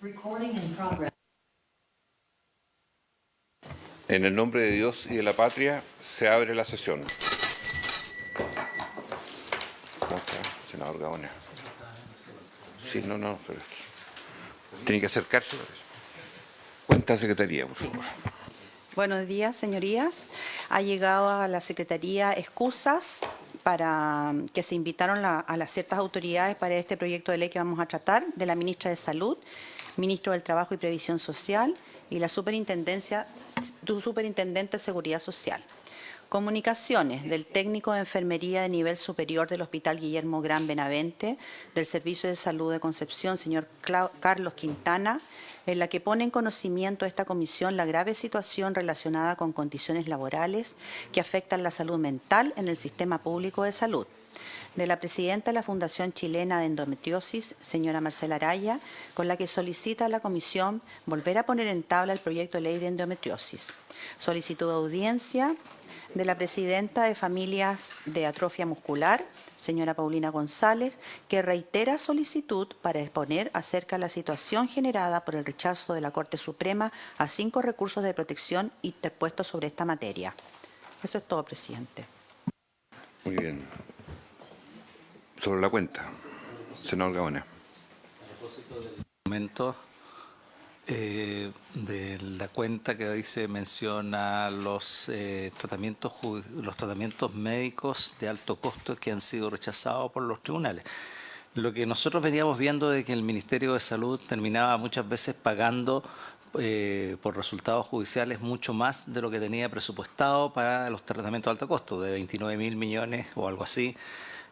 Recording in progress. En el nombre de Dios y de la patria, se abre la sesión. ¿Cómo está, senador Gaona? Sí, no, pero tiene que acercarse. Cuenta Secretaría, por favor. Buenos días, señorías. Ha llegado a la Secretaría excusas para que se invitaron a las ciertas autoridades para este proyecto de ley que vamos a tratar, de la Ministra de Salud, Ministro del Trabajo y Previsión Social y la Superintendente de Seguridad Social. Comunicaciones del técnico de enfermería de nivel superior del Hospital Guillermo Gran Benavente, del Servicio de Salud de Concepción, señor Carlos Quintana, en la que pone en conocimiento a esta comisión la grave situación relacionada con condiciones laborales que afectan la salud mental en el sistema público de salud. De la presidenta de la Fundación Chilena de Endometriosis, señora Marcela Araya, con la que solicita a la comisión volver a poner en tabla el proyecto de ley de endometriosis. Solicitud de audiencia de la presidenta de Familias de Atrofia Muscular, señora Paulina González, que reitera solicitud para exponer acerca de la situación generada por el rechazo de la Corte Suprema a 5 recursos de protección interpuestos sobre esta materia. Eso es todo, presidente. Muy bien. Sobre la cuenta, senador Gaona. Momento de la cuenta que dice menciona los tratamientos médicos de alto costo que han sido rechazados por los tribunales. Lo que nosotros veníamos viendo de que el Ministerio de Salud terminaba muchas veces pagando por resultados judiciales mucho más de lo que tenía presupuestado para los tratamientos de alto costo, de 29.000 millones o algo así,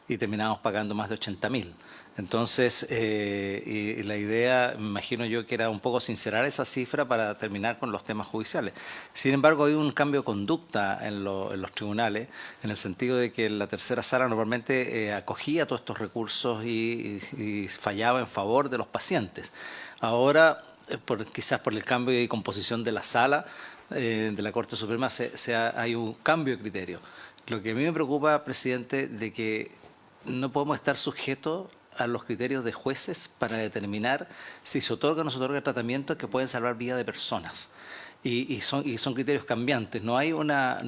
y terminábamos pagando más de 80.000. Entonces, y la idea, me imagino yo, que era un poco sincerar esa cifra para terminar con los temas judiciales. Sin embargo, hay un cambio de conducta en los tribunales, en el sentido de que la tercera sala normalmente acogía todos estos recursos y fallaba en favor de los pacientes. Ahora, quizás por el cambio de composición de la sala de la Corte Suprema, hay un cambio de criterio. Lo que a mí me preocupa, presidente, de que no podemos estar sujetos a los criterios de jueces para determinar si se otorga o no se otorga tratamientos que pueden salvar vidas de personas. Y son criterios cambiantes. No hay una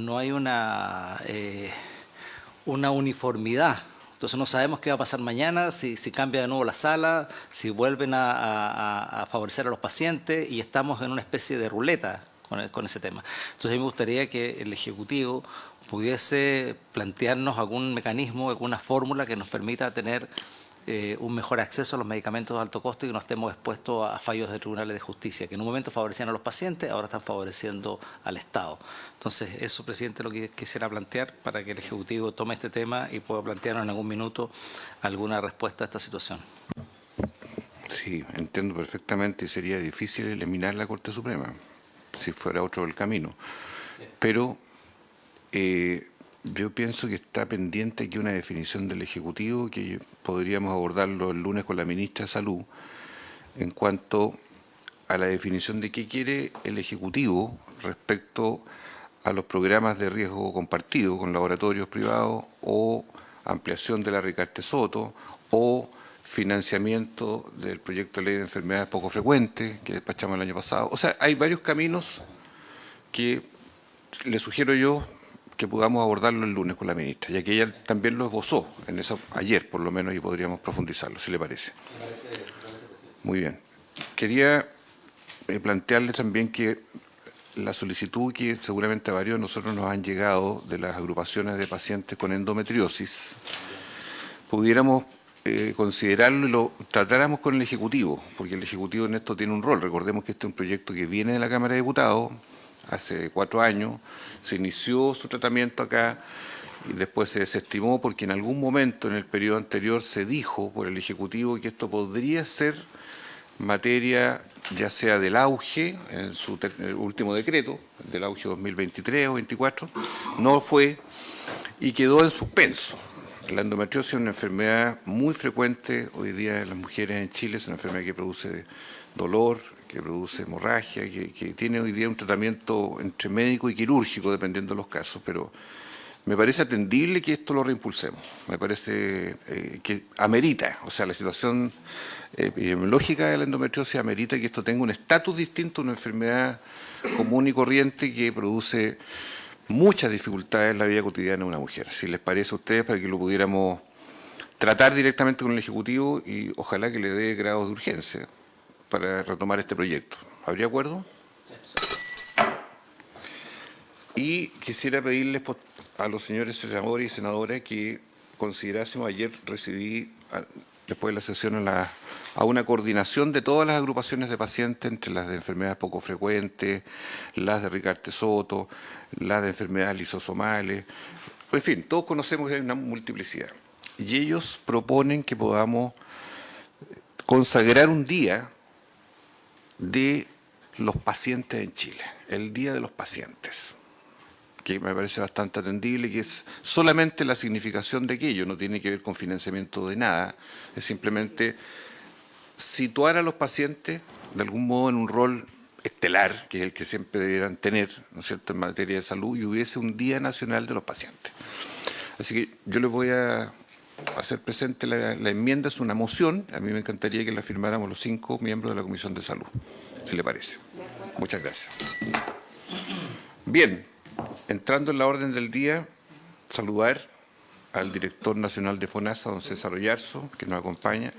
uniformidad. Entonces no sabemos qué va a pasar mañana, si cambia de nuevo la sala, si vuelven a favorecer a los pacientes, y estamos en una especie de ruleta con ese tema. Entonces a mí me gustaría que el Ejecutivo pudiese plantearnos algún mecanismo, alguna fórmula que nos permita tener un mejor acceso a los medicamentos de alto costo y que no estemos expuestos a fallos de tribunales de justicia, que en un momento favorecían a los pacientes, ahora están favoreciendo al Estado. Entonces, eso, presidente, lo que quisiera plantear para que el Ejecutivo tome este tema y pueda plantearnos en algún minuto alguna respuesta a esta situación. Sí, entiendo perfectamente y sería difícil eliminar la Corte Suprema si fuera otro el camino. Pero yo pienso que está pendiente aquí una definición del Ejecutivo que podríamos abordarlo el lunes con la Ministra de Salud en cuanto a la definición de qué quiere el Ejecutivo respecto a los programas de riesgo compartido con laboratorios privados o ampliación de la Ricarte Soto o financiamiento del proyecto de ley de enfermedades poco frecuentes que despachamos el año pasado. O sea, hay varios caminos que le sugiero yo que podamos abordarlo el lunes con la ministra, ya que ella también lo esbozó en eso ayer, por lo menos, y podríamos profundizarlo, si le parece. Muy bien. Quería plantearle también que la solicitud que seguramente a varios de nosotros nos han llegado de las agrupaciones de pacientes con endometriosis, pudiéramos considerarlo y lo tratáramos con el Ejecutivo, porque el Ejecutivo en esto tiene un rol. Recordemos que este es un proyecto que viene de la Cámara de Diputados, hace 4 años, se inició su tratamiento acá y después se desestimó porque en algún momento en el periodo anterior se dijo por el Ejecutivo que esto podría ser materia ya sea del auge, en su último decreto, del auge 2023 o 2024, no fue y quedó en suspenso. La endometriosis es una enfermedad muy frecuente hoy día en las mujeres en Chile, es una enfermedad que produce dolor, que produce hemorragia, que tiene hoy día un tratamiento entre médico y quirúrgico, dependiendo de los casos, pero me parece atendible que esto lo reimpulsemos. Me parece que amerita, o sea, la situación epidemiológica de la endometriosis amerita que esto tenga un estatus distinto a una enfermedad común y corriente que produce muchas dificultades en la vida cotidiana de una mujer. Si les parece a ustedes, para que lo pudiéramos tratar directamente con el Ejecutivo y ojalá que le dé grado de urgencia para retomar este proyecto. ¿Habría acuerdo? Y quisiera pedirles a los señores senadores y senadoras que considerásemos, ayer recibí, después de la sesión, a una coordinación de todas las agrupaciones de pacientes, entre las de enfermedades poco frecuentes, las de Ricarte Soto, las de enfermedades lisosomales, en fin, todos conocemos que hay una multiplicidad. Y ellos proponen que podamos consagrar un día de los pacientes en Chile, el Día de los Pacientes, que me parece bastante atendible, que es solamente la significación de aquello, no tiene que ver con financiamiento de nada, es simplemente situar a los pacientes de algún modo en un rol estelar, que es el que siempre debieran tener, ¿no es cierto?, en materia de salud, y hubiese un Día Nacional de los Pacientes. Así que yo les voy a hacer presente la enmienda, es una moción, a mí me encantaría que la firmáramos los 5 miembros de la Comisión de Salud, si le parece. Muchas gracias. Bien, entrando en la orden del día, saludar al director nacional de FONASA, don César Oyarzo, que nos acompaña,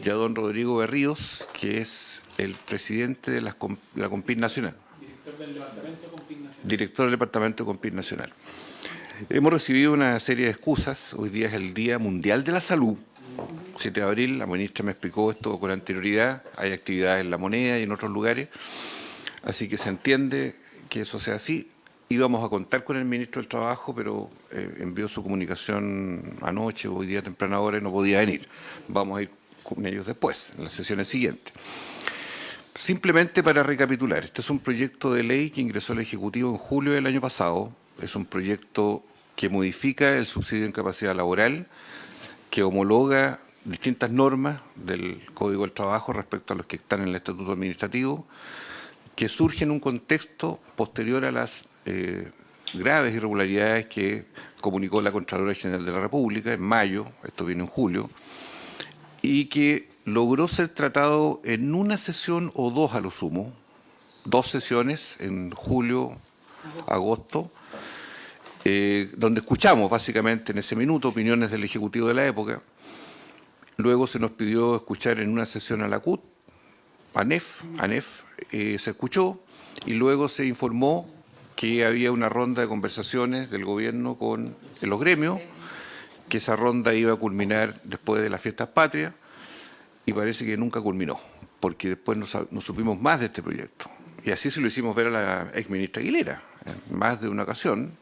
y a don Rodrigo Berríos, que es el presidente de la COMPIN Nacional. Director del Departamento COMPIN Nacional. Director del Departamento COMPIN Nacional. Hemos recibido una serie de excusas. Hoy día es el Día Mundial de la Salud. 7 de abril, la ministra me explicó esto con anterioridad. Hay actividades en La Moneda y en otros lugares. Así que se entiende que eso sea así. Íbamos a contar con el ministro del Trabajo, pero envió su comunicación anoche, hoy día temprana hora, y no podía venir. Vamos a ir con ellos después, en las sesiones siguientes. Simplemente para recapitular, este es un proyecto de ley que ingresó al Ejecutivo en julio del año pasado. Es un proyecto que modifica el subsidio de incapacidad laboral, que homologa distintas normas del Código del Trabajo respecto a los que están en el Estatuto Administrativo, que surge en un contexto posterior a las graves irregularidades que comunicó la Contralora General de la República en mayo, esto viene en julio, y que logró ser tratado en una sesión o dos a lo sumo, 2 sesiones en julio, agosto, donde escuchamos básicamente en ese minuto opiniones del Ejecutivo de la época. Luego se nos pidió escuchar en una sesión a la CUT, ANEF, se escuchó, y luego se informó que había una ronda de conversaciones del gobierno con los gremios, que esa ronda iba a culminar después de las fiestas patrias, y parece que nunca culminó, porque después no supimos más de este proyecto. Y así se lo hicimos ver a la exministra Aguilera, en más de una ocasión.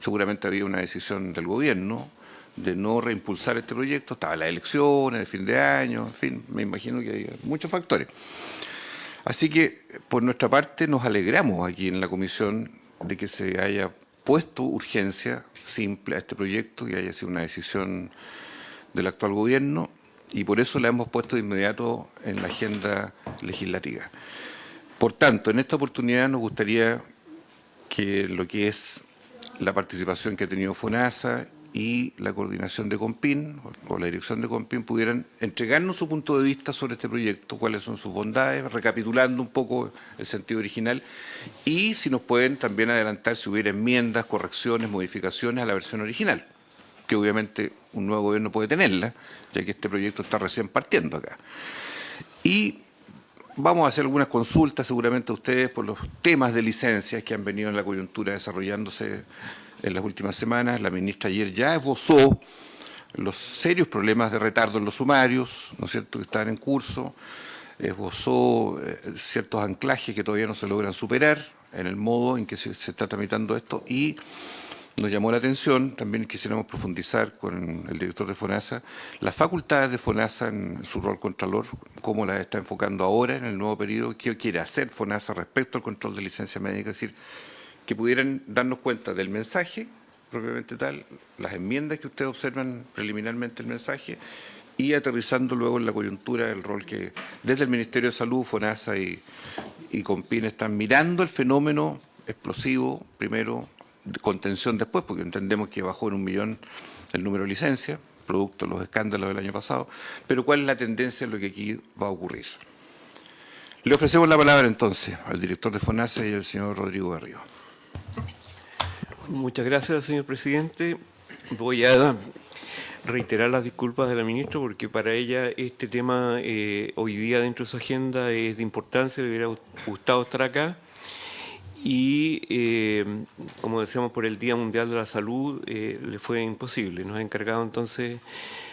Seguramente había una decisión del gobierno de no reimpulsar este proyecto, estaban las elecciones de fin de año, en fin, me imagino que había muchos factores. Así que, por nuestra parte, nos alegramos aquí en la comisión de que se haya puesto urgencia simple a este proyecto, y haya sido una decisión del actual gobierno, y por eso la hemos puesto de inmediato en la agenda legislativa. Por tanto, en esta oportunidad nos gustaría que lo que es la participación que ha tenido FONASA y la coordinación de COMPIN, o la dirección de COMPIN, pudieran entregarnos su punto de vista sobre este proyecto, cuáles son sus bondades, recapitulando un poco el sentido original, y si nos pueden también adelantar si hubiera enmiendas, correcciones, modificaciones a la versión original, que obviamente un nuevo gobierno puede tenerla, ya que este proyecto está recién partiendo acá. Y vamos a hacer algunas consultas seguramente a ustedes por los temas de licencias que han venido en la coyuntura desarrollándose en las últimas semanas. La ministra ayer ya esbozó los serios problemas de retardo en los sumarios, ¿no es cierto?, que están en curso, esbozó ciertos anclajes que todavía no se logran superar en el modo en que se está tramitando esto, y nos llamó la atención, también quisiéramos profundizar con el director de FONASA, las facultades de FONASA en su rol contralor, cómo las está enfocando ahora en el nuevo periodo, qué quiere hacer FONASA respecto al control de licencia médica, es decir, que pudieran darnos cuenta del mensaje, propiamente tal, las enmiendas que ustedes observan preliminarmente el mensaje, y aterrizando luego en la coyuntura el rol que desde el Ministerio de Salud, FONASA y COMPIN están mirando el fenómeno explosivo, primero, contención después, porque entendemos que bajó en 1 millón el número de licencias, producto de los escándalos del año pasado, pero cuál es la tendencia en lo que aquí va a ocurrir. Le ofrecemos la palabra entonces al director de FONASA y al señor Rodrigo Berrío. Muchas gracias, señor presidente. Voy a reiterar las disculpas de la ministra porque para ella este tema hoy día dentro de su agenda es de importancia, le hubiera gustado estar acá. Y, como decíamos, por el Día Mundial de la Salud le fue imposible. Nos ha encargado entonces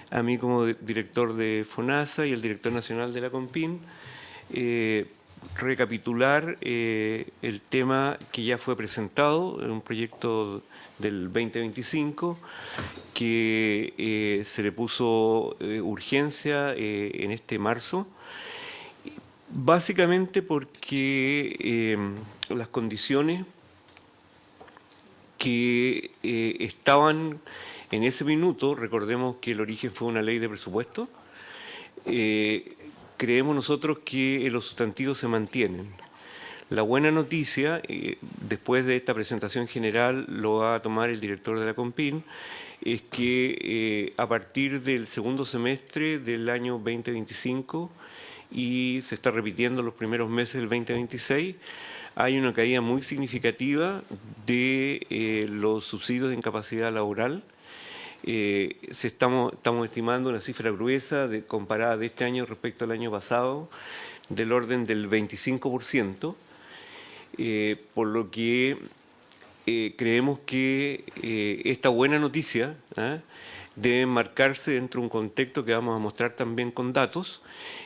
a mí como director de FONASA y el director nacional de la CONPIN recapitular el tema que ya fue presentado en un proyecto del 2025 que se le puso urgencia en este marzo, básicamente porque las condiciones que estaban en ese minuto, recordemos que el origen fue una ley de presupuesto, creemos nosotros que los sustantivos se mantienen. La buena noticia, después de esta presentación general lo va a tomar el director de la CONPIN, es que a partir del segundo semestre del año 2025 y se está repitiendo los primeros meses del 2026, hay una caída muy significativa de los subsidios de incapacidad laboral. Estamos estimando una cifra gruesa comparada de este año respecto al año pasado del orden del 25%, por lo que creemos que esta buena noticia debe marcarse dentro de un contexto que vamos a mostrar también con datos,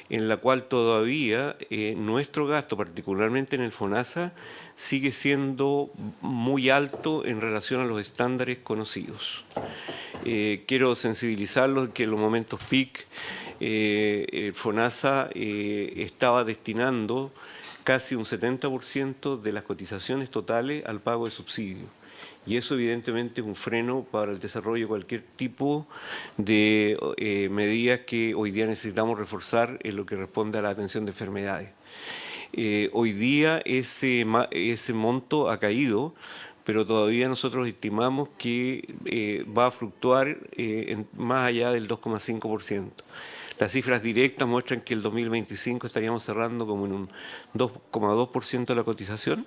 en la cual todavía nuestro gasto, particularmente en el FONASA, sigue siendo muy alto en relación a los estándares conocidos. Quiero sensibilizarlos que en los momentos peak el FONASA estaba destinando casi un 70% de las cotizaciones totales al pago de subsidios. Y eso evidentemente es un freno para el desarrollo de cualquier tipo de medidas que hoy día necesitamos reforzar en lo que responde a la atención de enfermedades. Hoy día ese monto ha caído, pero todavía nosotros estimamos que va a fluctuar más allá del 2,5%. Las cifras directas muestran que el 2025 estaríamos cerrando como en un 2,2% de la cotización,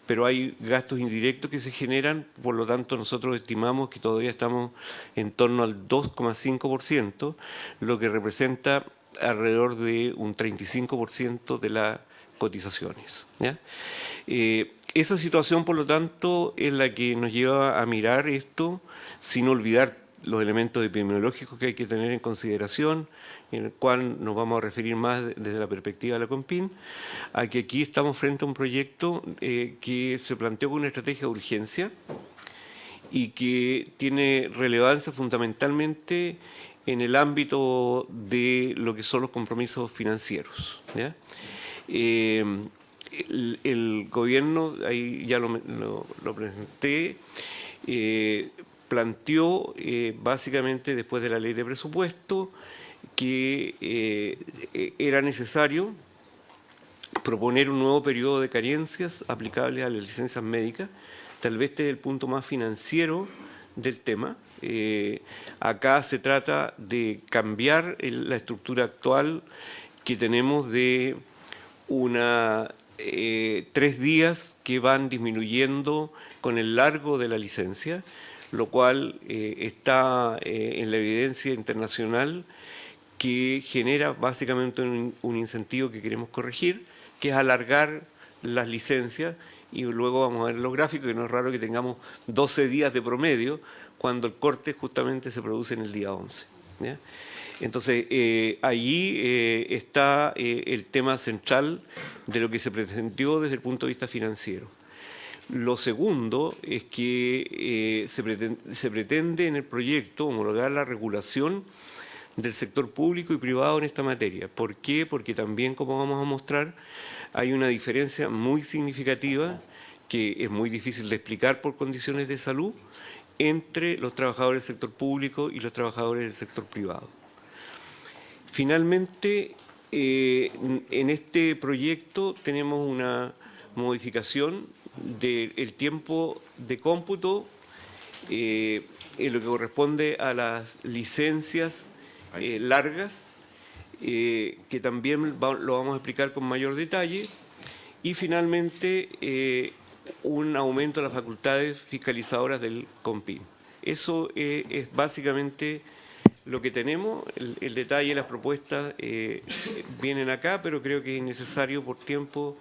pero hay gastos indirectos que se generan, por lo tanto nosotros estimamos que todavía estamos en torno al 2,5%, lo que representa alrededor de un 35% de las cotizaciones, ¿ya? Esa situación, por lo tanto, es la que nos lleva a mirar esto sin olvidar los elementos epidemiológicos que hay que tener en consideración, en el cual nos vamos a referir más desde la perspectiva de la CONPIN, a que aquí estamos frente a un proyecto que se planteó con una estrategia de urgencia y que tiene relevancia fundamentalmente en el ámbito de lo que son los compromisos financieros, ¿ya? El gobierno, ahí ya lo presenté, planteó básicamente después de la ley de presupuesto que era necesario proponer un nuevo periodo de carencias aplicables a las licencias médicas. Tal vez este es el punto más financiero del tema. Acá se trata de cambiar la estructura actual que tenemos de 3 días que van disminuyendo con el largo de la licencia, lo cual está en la evidencia internacional, que genera básicamente un incentivo que queremos corregir, que es alargar las licencias, y luego vamos a ver los gráficos, que no es raro que tengamos 12 días de promedio, cuando el corte justamente se produce en el día 11, ¿ya? Entonces, allí está el tema central de lo que se pretendió desde el punto de vista financiero. Lo segundo es que se pretende en el proyecto homologar la regulación del sector público y privado en esta materia. ¿Por qué? Porque también, como vamos a mostrar, hay una diferencia muy significativa, que es muy difícil de explicar por condiciones de salud, entre los trabajadores del sector público y los trabajadores del sector privado. Finalmente, en este proyecto tenemos una modificación del tiempo de cómputo en lo que corresponde a las licencias largas, que también lo vamos a explicar con mayor detalle, y finalmente un aumento de las facultades fiscalizadoras del COMPIN. Eso es básicamente lo que tenemos. El detalle, las propuestas vienen acá, pero creo que es necesario por tiempo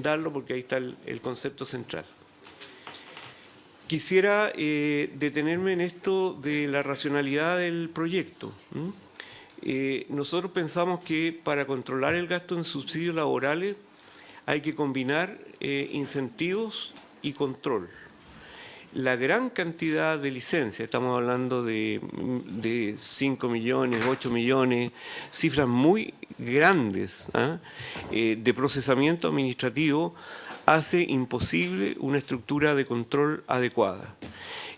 darlo porque ahí está el concepto central. Quisiera detenerme en esto de la racionalidad del proyecto. Nosotros pensamos que para controlar el gasto en subsidios laborales hay que combinar incentivos y control. La gran cantidad de licencias, estamos hablando de 5 millones, 8 millones, cifras muy grandes de procesamiento administrativo, hace imposible una estructura de control adecuada.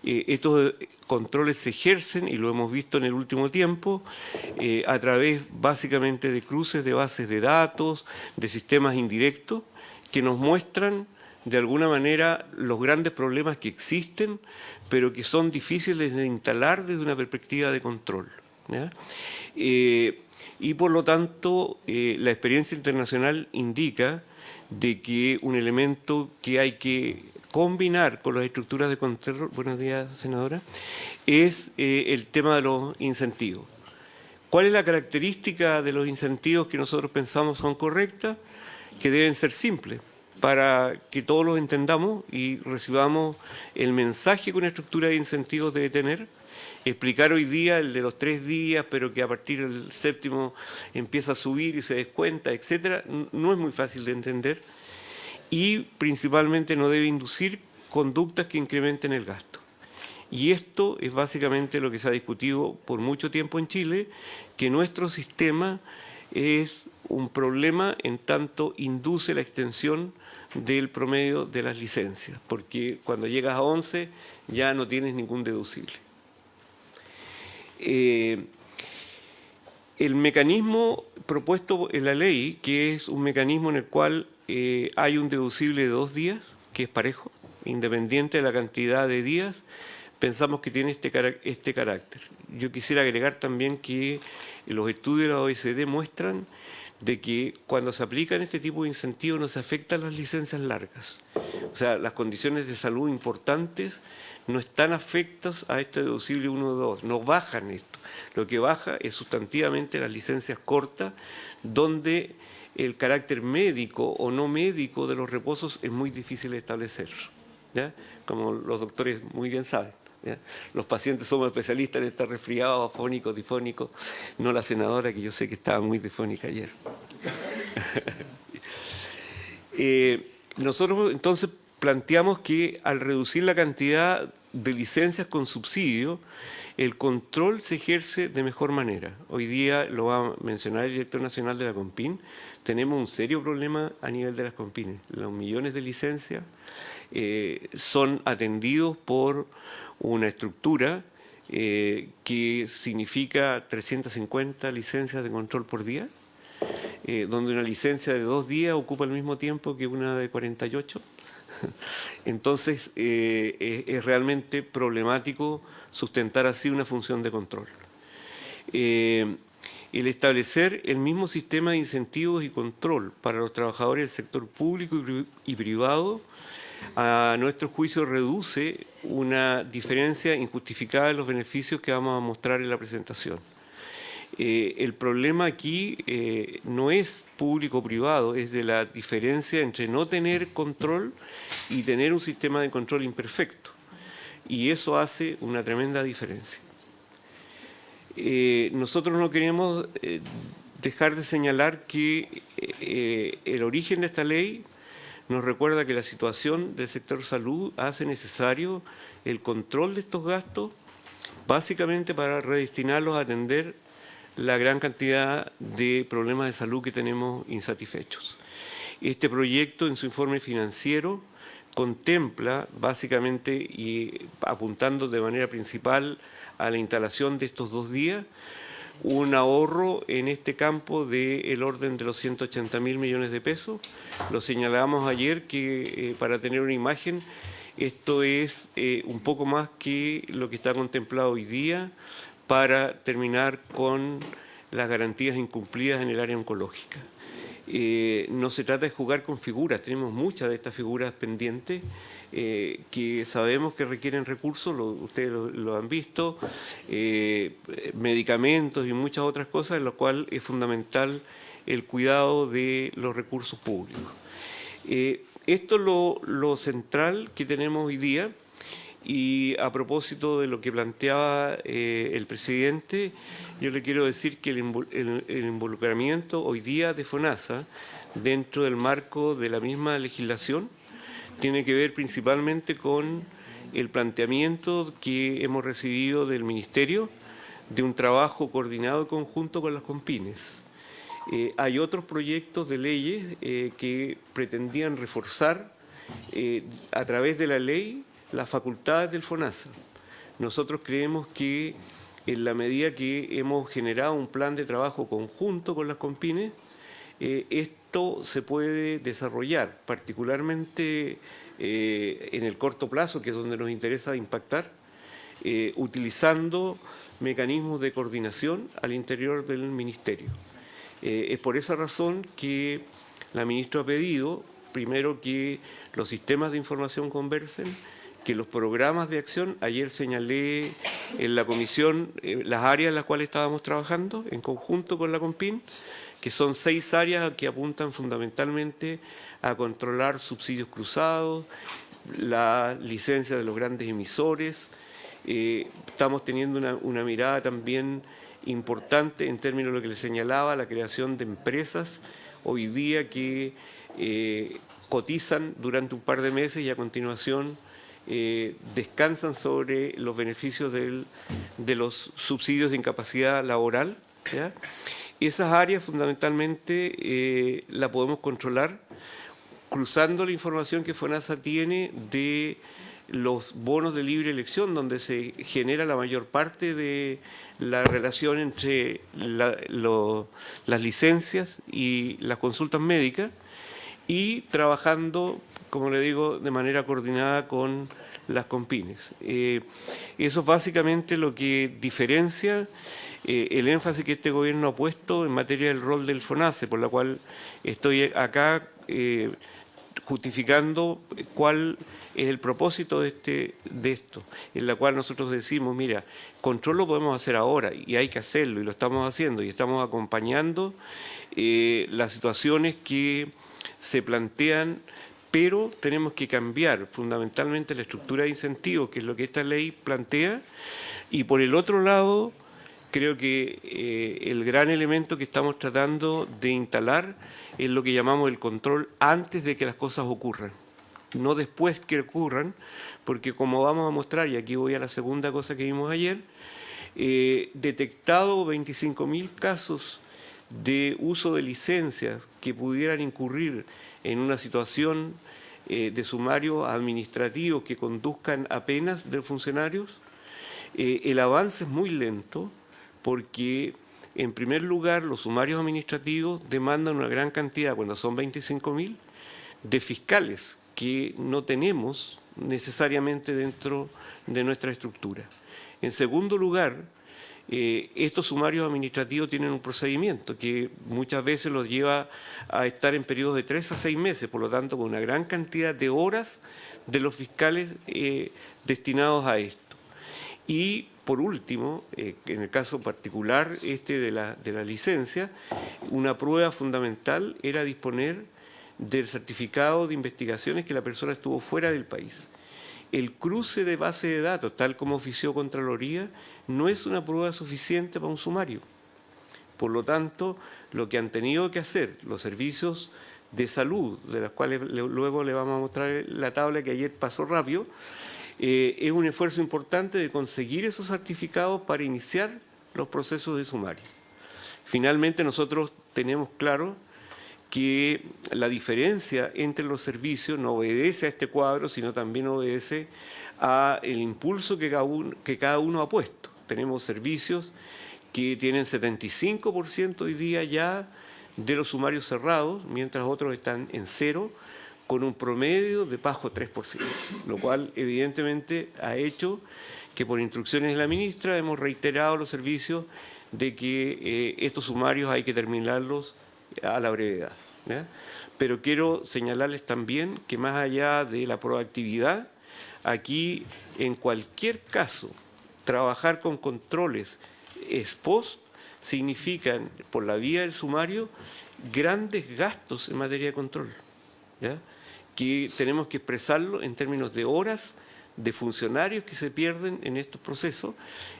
Estos controles se ejercen, y lo hemos visto en el último tiempo, a través básicamente de cruces de bases de datos, de sistemas indirectos, que nos muestran de alguna manera los grandes problemas que existen, pero que son difíciles de instalar desde una perspectiva de control, ¿ya? Y por lo tanto, la experiencia internacional indica de que un elemento que hay que combinar con las estructuras de control, buenos días, senadora, es el tema de los incentivos. ¿Cuál es la característica de los incentivos que nosotros pensamos son correctas? Que deben ser simples, para que todos los entendamos y recibamos el mensaje que una estructura de incentivos debe tener. Explicar hoy día el de los 3 días, pero que a partir del 7º empieza a subir y se descuenta, etcétera, no es muy fácil de entender, y principalmente no debe inducir conductas que incrementen el gasto. Y esto es básicamente lo que se ha discutido por mucho tiempo en Chile, que nuestro sistema es un problema en tanto induce la extensión del promedio de las licencias, porque cuando llegas a 11 ya no tienes ningún deducible. El mecanismo propuesto en la ley, que es un mecanismo en el cual hay un deducible de 2 días, que es parejo, independiente de la cantidad de días, pensamos que tiene este carácter. Yo quisiera agregar también que los estudios de la OECD muestran de que cuando se aplican este tipo de incentivos no se afectan las licencias largas. O sea, las condiciones de salud importantes no están afectas a este deducible 1 o 2, no bajan esto. Lo que baja es sustantivamente las licencias cortas, donde el carácter médico o no médico de los reposos es muy difícil de establecer, ¿ya? Como los doctores muy bien saben, ¿ya? Los pacientes somos especialistas en estar resfriados, afónicos, difónicos, no la senadora, que yo sé que estaba muy difónica ayer. Nosotros entonces planteamos que al reducir la cantidad de licencias con subsidio, el control se ejerce de mejor manera. Hoy día, lo va a mencionar el director nacional de la COMPIN, tenemos un serio problema a nivel de las COMPINes. Los millones de licencias son atendidos por una estructura que significa 350 licencias de control por día, donde una licencia de 2 días ocupa el mismo tiempo que una de 48. Entonces, es realmente problemático sustentar así una función de control. El establecer el mismo sistema de incentivos y control para los trabajadores del sector público y privado, a nuestro juicio, reduce una diferencia injustificada en los beneficios que vamos a mostrar en la presentación. El problema aquí no es público-privado, es de la diferencia entre no tener control y tener un sistema de control imperfecto. Y eso hace una tremenda diferencia. Nosotros no queremos dejar de señalar que el origen de esta ley nos recuerda que la situación del sector salud hace necesario el control de estos gastos, básicamente para redestinarlos a atender la gran cantidad de problemas de salud que tenemos insatisfechos. Este proyecto, en su informe financiero, contempla básicamente, y apuntando de manera principal a la instalación de estos 2 días, un ahorro en este campo del orden de los 180.000 millones de pesos. Lo señalábamos ayer que para tener una imagen, esto es un poco más que lo que está contemplado hoy día para terminar con las garantías incumplidas en el área oncológica. No se trata de jugar con figuras, tenemos muchas de estas figuras pendientes que sabemos que requieren recursos, ustedes lo han visto, medicamentos y muchas otras cosas, en lo cual es fundamental el cuidado de los recursos públicos. Esto es lo central que tenemos hoy día. Y a propósito de lo que planteaba el presidente, yo le quiero decir que el involucramiento hoy día de FONASA dentro del marco de la misma legislación tiene que ver principalmente con el planteamiento que hemos recibido del Ministerio de un trabajo coordinado y conjunto con las CONPINES. Hay otros proyectos de leyes que pretendían reforzar a través de la ley las facultades del FONASA. Nosotros creemos que en la medida que hemos generado un plan de trabajo conjunto con las CONPINES, esto se puede desarrollar, particularmente en el corto plazo, que es donde nos interesa impactar, utilizando mecanismos de coordinación al interior del Ministerio. Es por esa razón que la ministra ha pedido, primero, que los sistemas de información conversen, que los programas de acción, ayer señalé en la comisión las áreas en las cuales estábamos trabajando en conjunto con la CONPIN, que son 6 áreas que apuntan fundamentalmente a controlar subsidios cruzados, la licencia de los grandes emisores. Estamos teniendo una mirada también importante en términos de lo que le señalaba, la creación de empresas hoy día que cotizan durante un par de meses y a continuación descansan sobre los beneficios de los subsidios de incapacidad laboral, ¿ya? Esas áreas fundamentalmente la podemos controlar cruzando la información que FONASA tiene de los bonos de libre elección, donde se genera la mayor parte de la relación entre las licencias y las consultas médicas, y trabajando, como le digo, de manera coordinada con las CONPINES. Eso es básicamente lo que diferencia el énfasis que este gobierno ha puesto en materia del rol del FONASA, por la cual estoy acá justificando cuál es el propósito de esto, en la cual nosotros decimos, mira, control lo podemos hacer ahora y hay que hacerlo y lo estamos haciendo y estamos acompañando las situaciones que se plantean, pero tenemos que cambiar fundamentalmente la estructura de incentivos, que es lo que esta ley plantea, y por el otro lado, creo que el gran elemento que estamos tratando de instalar es lo que llamamos el control antes de que las cosas ocurran, no después que ocurran, porque como vamos a mostrar, y aquí voy a la segunda cosa que vimos ayer, detectado 25.000 casos de uso de licencias que pudieran incurrir en una situación de sumarios administrativos que conduzcan a penas de funcionarios, el avance es muy lento porque, en primer lugar, los sumarios administrativos demandan una gran cantidad, cuando son 25.000, de fiscales que no tenemos necesariamente dentro de nuestra estructura. En segundo lugar, estos sumarios administrativos tienen un procedimiento que muchas veces los lleva a estar en periodos de 3 a 6 meses, por lo tanto, con una gran cantidad de horas de los fiscales destinados a esto. Y, por último, en el caso particular de la licencia, una prueba fundamental era disponer del certificado de investigaciones que la persona estuvo fuera del país. El cruce de base de datos, tal como ofició Contraloría, no es una prueba suficiente para un sumario. Por lo tanto, lo que han tenido que hacer los servicios de salud, de las cuales luego le vamos a mostrar la tabla que ayer pasó rápido, es un esfuerzo importante de conseguir esos certificados para iniciar los procesos de sumario. Finalmente, nosotros tenemos claro que la diferencia entre los servicios no obedece a este cuadro, sino también obedece a el impulso que cada uno ha puesto. Tenemos servicios que tienen 75% hoy día ya de los sumarios cerrados, mientras otros están en cero, con un promedio de bajo 3%, lo cual evidentemente ha hecho que por instrucciones de la ministra hemos reiterado los servicios de que estos sumarios hay que terminarlos a la brevedad, ¿ya? Pero quiero señalarles también que más allá de la proactividad, aquí en cualquier caso trabajar con controles ex post significan, por la vía del sumario, grandes gastos en materia de control, ¿ya? Que tenemos que expresarlo en términos de horas, de funcionarios que se pierden en estos procesos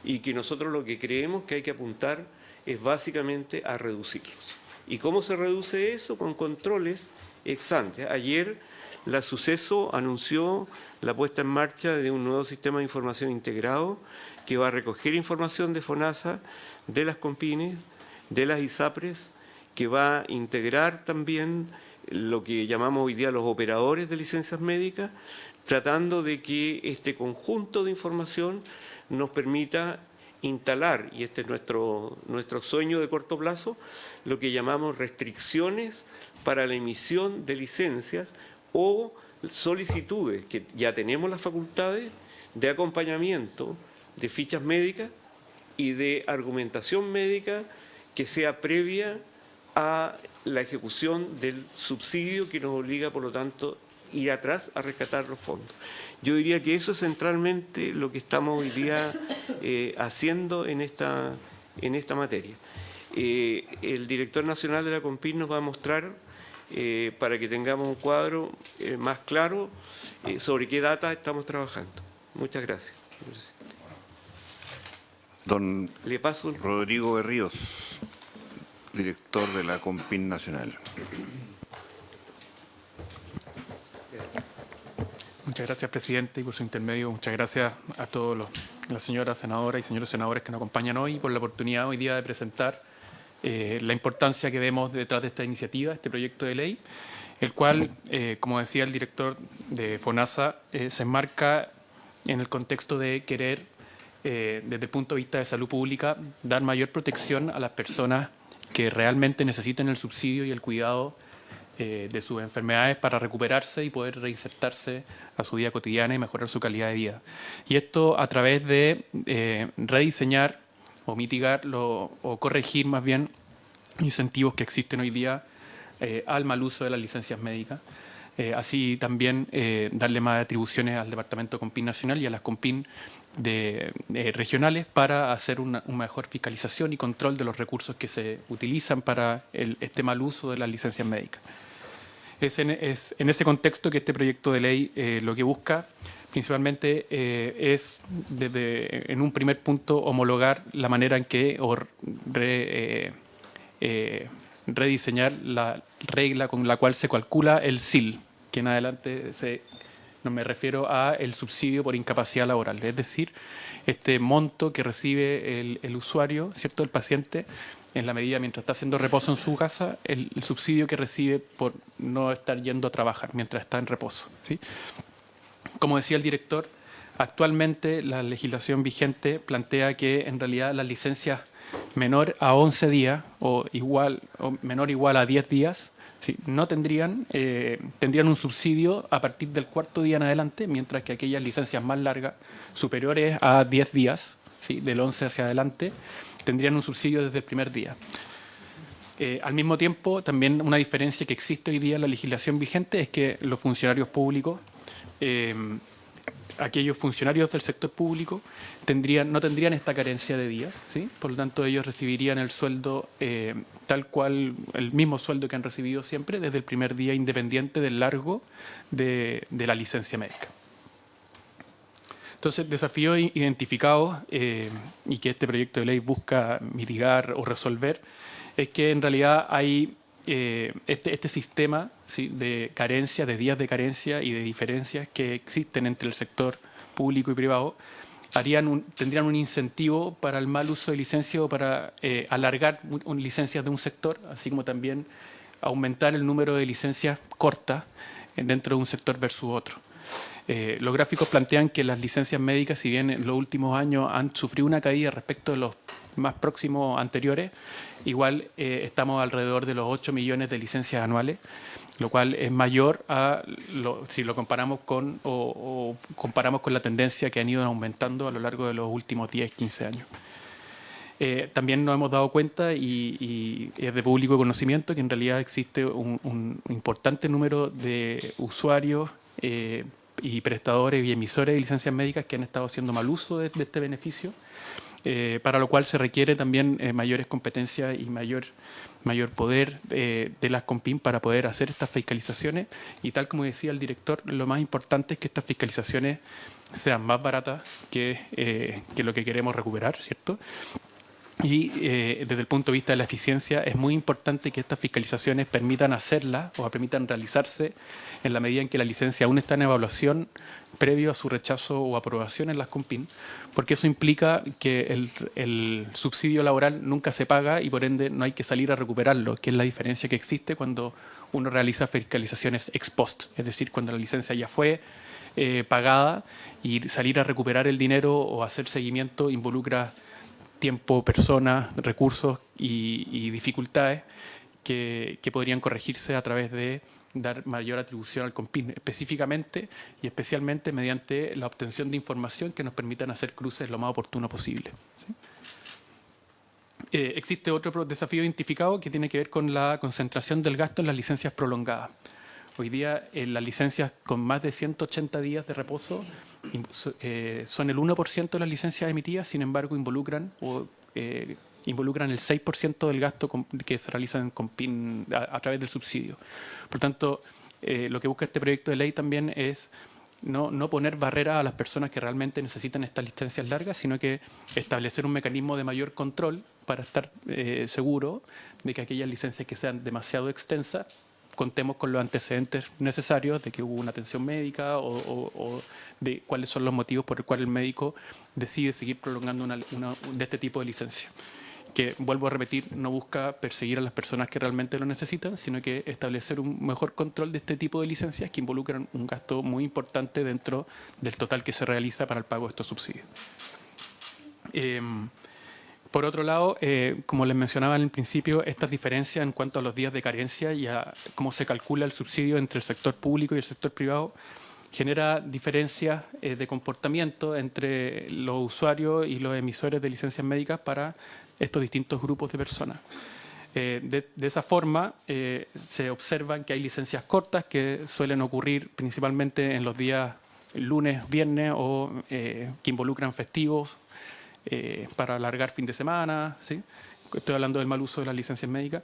y que nosotros lo que creemos que hay que apuntar es básicamente a reducirlos. ¿Y cómo se reduce eso? Con controles ex ante. Ayer la Suceso anunció la puesta en marcha de un nuevo sistema de información integrado que va a recoger información de FONASA, de las COMPINES, de las ISAPRES, que va a integrar también lo que llamamos hoy día los operadores de licencias médicas, tratando de que este conjunto de información nos permita instalar, y este es nuestro sueño de corto plazo, lo que llamamos restricciones para la emisión de licencias o solicitudes, que ya tenemos las facultades de acompañamiento de fichas médicas y de argumentación médica que sea previa a la ejecución del subsidio que nos obliga, por lo tanto, ir atrás a rescatar los fondos. Yo diría que eso es centralmente lo que estamos hoy día haciendo en esta materia. El director nacional de la COMPIN nos va a mostrar, para que tengamos un cuadro más claro, sobre qué data estamos trabajando. Muchas gracias. Don Le paso el... Rodrigo Berríos, director de la COMPIN Nacional. Muchas gracias, presidente, y por su intermedio, muchas gracias a todas las señoras senadoras y señores senadores que nos acompañan hoy por la oportunidad hoy día de presentar la importancia que vemos detrás de esta iniciativa, este proyecto de ley, el cual, como decía el director de FONASA, se enmarca en el contexto de querer, desde el punto de vista de salud pública, dar mayor protección a las personas que realmente necesiten el subsidio y el cuidado de sus enfermedades para recuperarse y poder reinsertarse a su vida cotidiana y mejorar su calidad de vida. Y esto a través de rediseñar o mitigar o corregir más bien incentivos que existen hoy día al mal uso de las licencias médicas. Así también darle más atribuciones al Departamento COMPIN Nacional y a las COMPIN regionales para hacer una mejor fiscalización y control de los recursos que se utilizan para este mal uso de las licencias médicas. Es en ese contexto que este proyecto de ley lo que busca principalmente es, en un primer punto, homologar la manera en que rediseñar la regla con la cual se calcula el SIL, que en adelante no me refiero a el subsidio por incapacidad laboral, es decir, este monto que recibe el usuario, ¿cierto?, el paciente, en la medida mientras está haciendo reposo en su casa, el subsidio que recibe por no estar yendo a trabajar mientras está en reposo, ¿sí? Como decía el director, actualmente la legislación vigente plantea que en realidad las licencias menor a 11 días o menor o igual a 10 días, ¿sí?, no tendrían un subsidio a partir del 4.º día en adelante, mientras que aquellas licencias más largas, superiores a 10 días, ¿sí?, del 11 hacia adelante, tendrían un subsidio desde el primer día. Al mismo tiempo, también una diferencia que existe hoy día en la legislación vigente es que los funcionarios públicos, aquellos funcionarios del sector público, no tendrían esta carencia de días, ¿sí? Por lo tanto, ellos recibirían el sueldo tal cual, el mismo sueldo que han recibido siempre desde el primer día, independiente del largo de la licencia médica. Entonces, desafíos identificados y que este proyecto de ley busca mitigar o resolver es que en realidad hay este sistema, ¿sí?, de carencia, de días de carencia y de diferencias que existen entre el sector público y privado, tendrían un incentivo para el mal uso de licencias o para alargar licencias de un sector, así como también aumentar el número de licencias cortas dentro de un sector versus otro. Los gráficos plantean que las licencias médicas, si bien en los últimos años han sufrido una caída respecto de los más próximos anteriores, igual estamos alrededor de los 8 millones de licencias anuales, lo cual es mayor si lo comparamos o comparamos con la tendencia que han ido aumentando a lo largo de los últimos 10, 15 años. También nos hemos dado cuenta, y es de público conocimiento, que en realidad existe un importante número de usuarios y prestadores y emisores de licencias médicas que han estado haciendo mal uso de este beneficio, para lo cual se requiere también mayores competencias y mayor poder de las COMPIN para poder hacer estas fiscalizaciones. Y tal como decía el director, lo más importante es que estas fiscalizaciones sean más baratas que lo que queremos recuperar, ¿cierto? Y desde el punto de vista de la eficiencia, es muy importante que estas fiscalizaciones permitan hacerlas o permitan realizarse en la medida en que la licencia aún está en evaluación previo a su rechazo o aprobación en las COMPIN, porque eso implica que el subsidio laboral nunca se paga y por ende no hay que salir a recuperarlo, que es la diferencia que existe cuando uno realiza fiscalizaciones ex post, es decir, cuando la licencia ya fue pagada, y salir a recuperar el dinero o hacer seguimiento involucra tiempo, personas, recursos y dificultades que podrían corregirse a través de dar mayor atribución al COMPIN, específicamente y especialmente mediante la obtención de información que nos permitan hacer cruces lo más oportuno posible. ¿Sí? Existe otro desafío identificado que tiene que ver con la concentración del gasto en las licencias prolongadas. Hoy día las licencias con más de 180 días de reposo son el 1% de las licencias emitidas, sin embargo involucran el 6% del gasto que se realiza en COMPIN a través del subsidio. Por tanto, lo que busca este proyecto de ley también es no poner barreras a las personas que realmente necesitan estas licencias largas, sino que establecer un mecanismo de mayor control para estar seguro de que aquellas licencias que sean demasiado extensas contemos con los antecedentes necesarios de que hubo una atención médica o de cuáles son los motivos por el cual el médico decide seguir prolongando de este tipo de licencia. Que, vuelvo a repetir, no busca perseguir a las personas que realmente lo necesitan, sino que establecer un mejor control de este tipo de licencias que involucran un gasto muy importante dentro del total que se realiza para el pago de estos subsidios. Por otro lado, como les mencionaba en el principio, estas diferencias en cuanto a los días de carencia y a cómo se calcula el subsidio entre el sector público y el sector privado genera diferencias de comportamiento entre los usuarios y los emisores de licencias médicas para estos distintos grupos de personas. De esa forma, se observan que hay licencias cortas que suelen ocurrir principalmente en los días lunes, viernes o que involucran festivos, para alargar fin de semana, ¿sí? Estoy hablando del mal uso de las licencias médicas,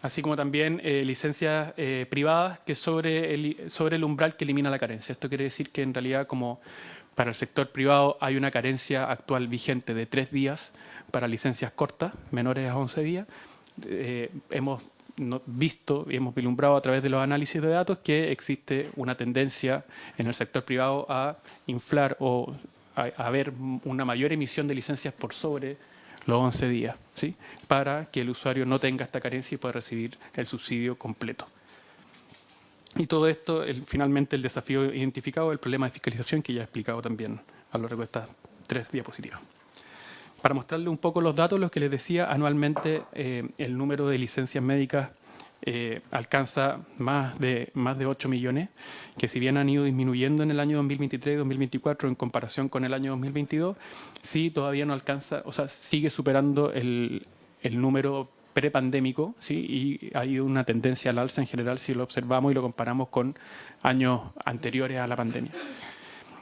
así como también licencias privadas que sobre el umbral que elimina la carencia. Esto quiere decir que en realidad, como para el sector privado hay una carencia actual vigente de 3 días para licencias cortas, menores a 11 días, hemos visto y hemos vislumbrado a través de los análisis de datos que existe una tendencia en el sector privado a inflar o a haber una mayor emisión de licencias por sobre los 11 días, ¿sí? Para que el usuario no tenga esta carencia y pueda recibir el subsidio completo. Y todo esto, finalmente, el desafío identificado, el problema de fiscalización que ya he explicado también a lo largo de estas 3 diapositivas. Para mostrarles un poco los datos, los que les decía, anualmente el número de licencias médicas alcanza más de 8 millones, que si bien han ido disminuyendo en el año 2023 y 2024 en comparación con el año 2022, sí todavía no alcanza, o sea, sigue superando el número prepandémico, ¿sí? Y hay una tendencia al alza en general si lo observamos y lo comparamos con años anteriores a la pandemia.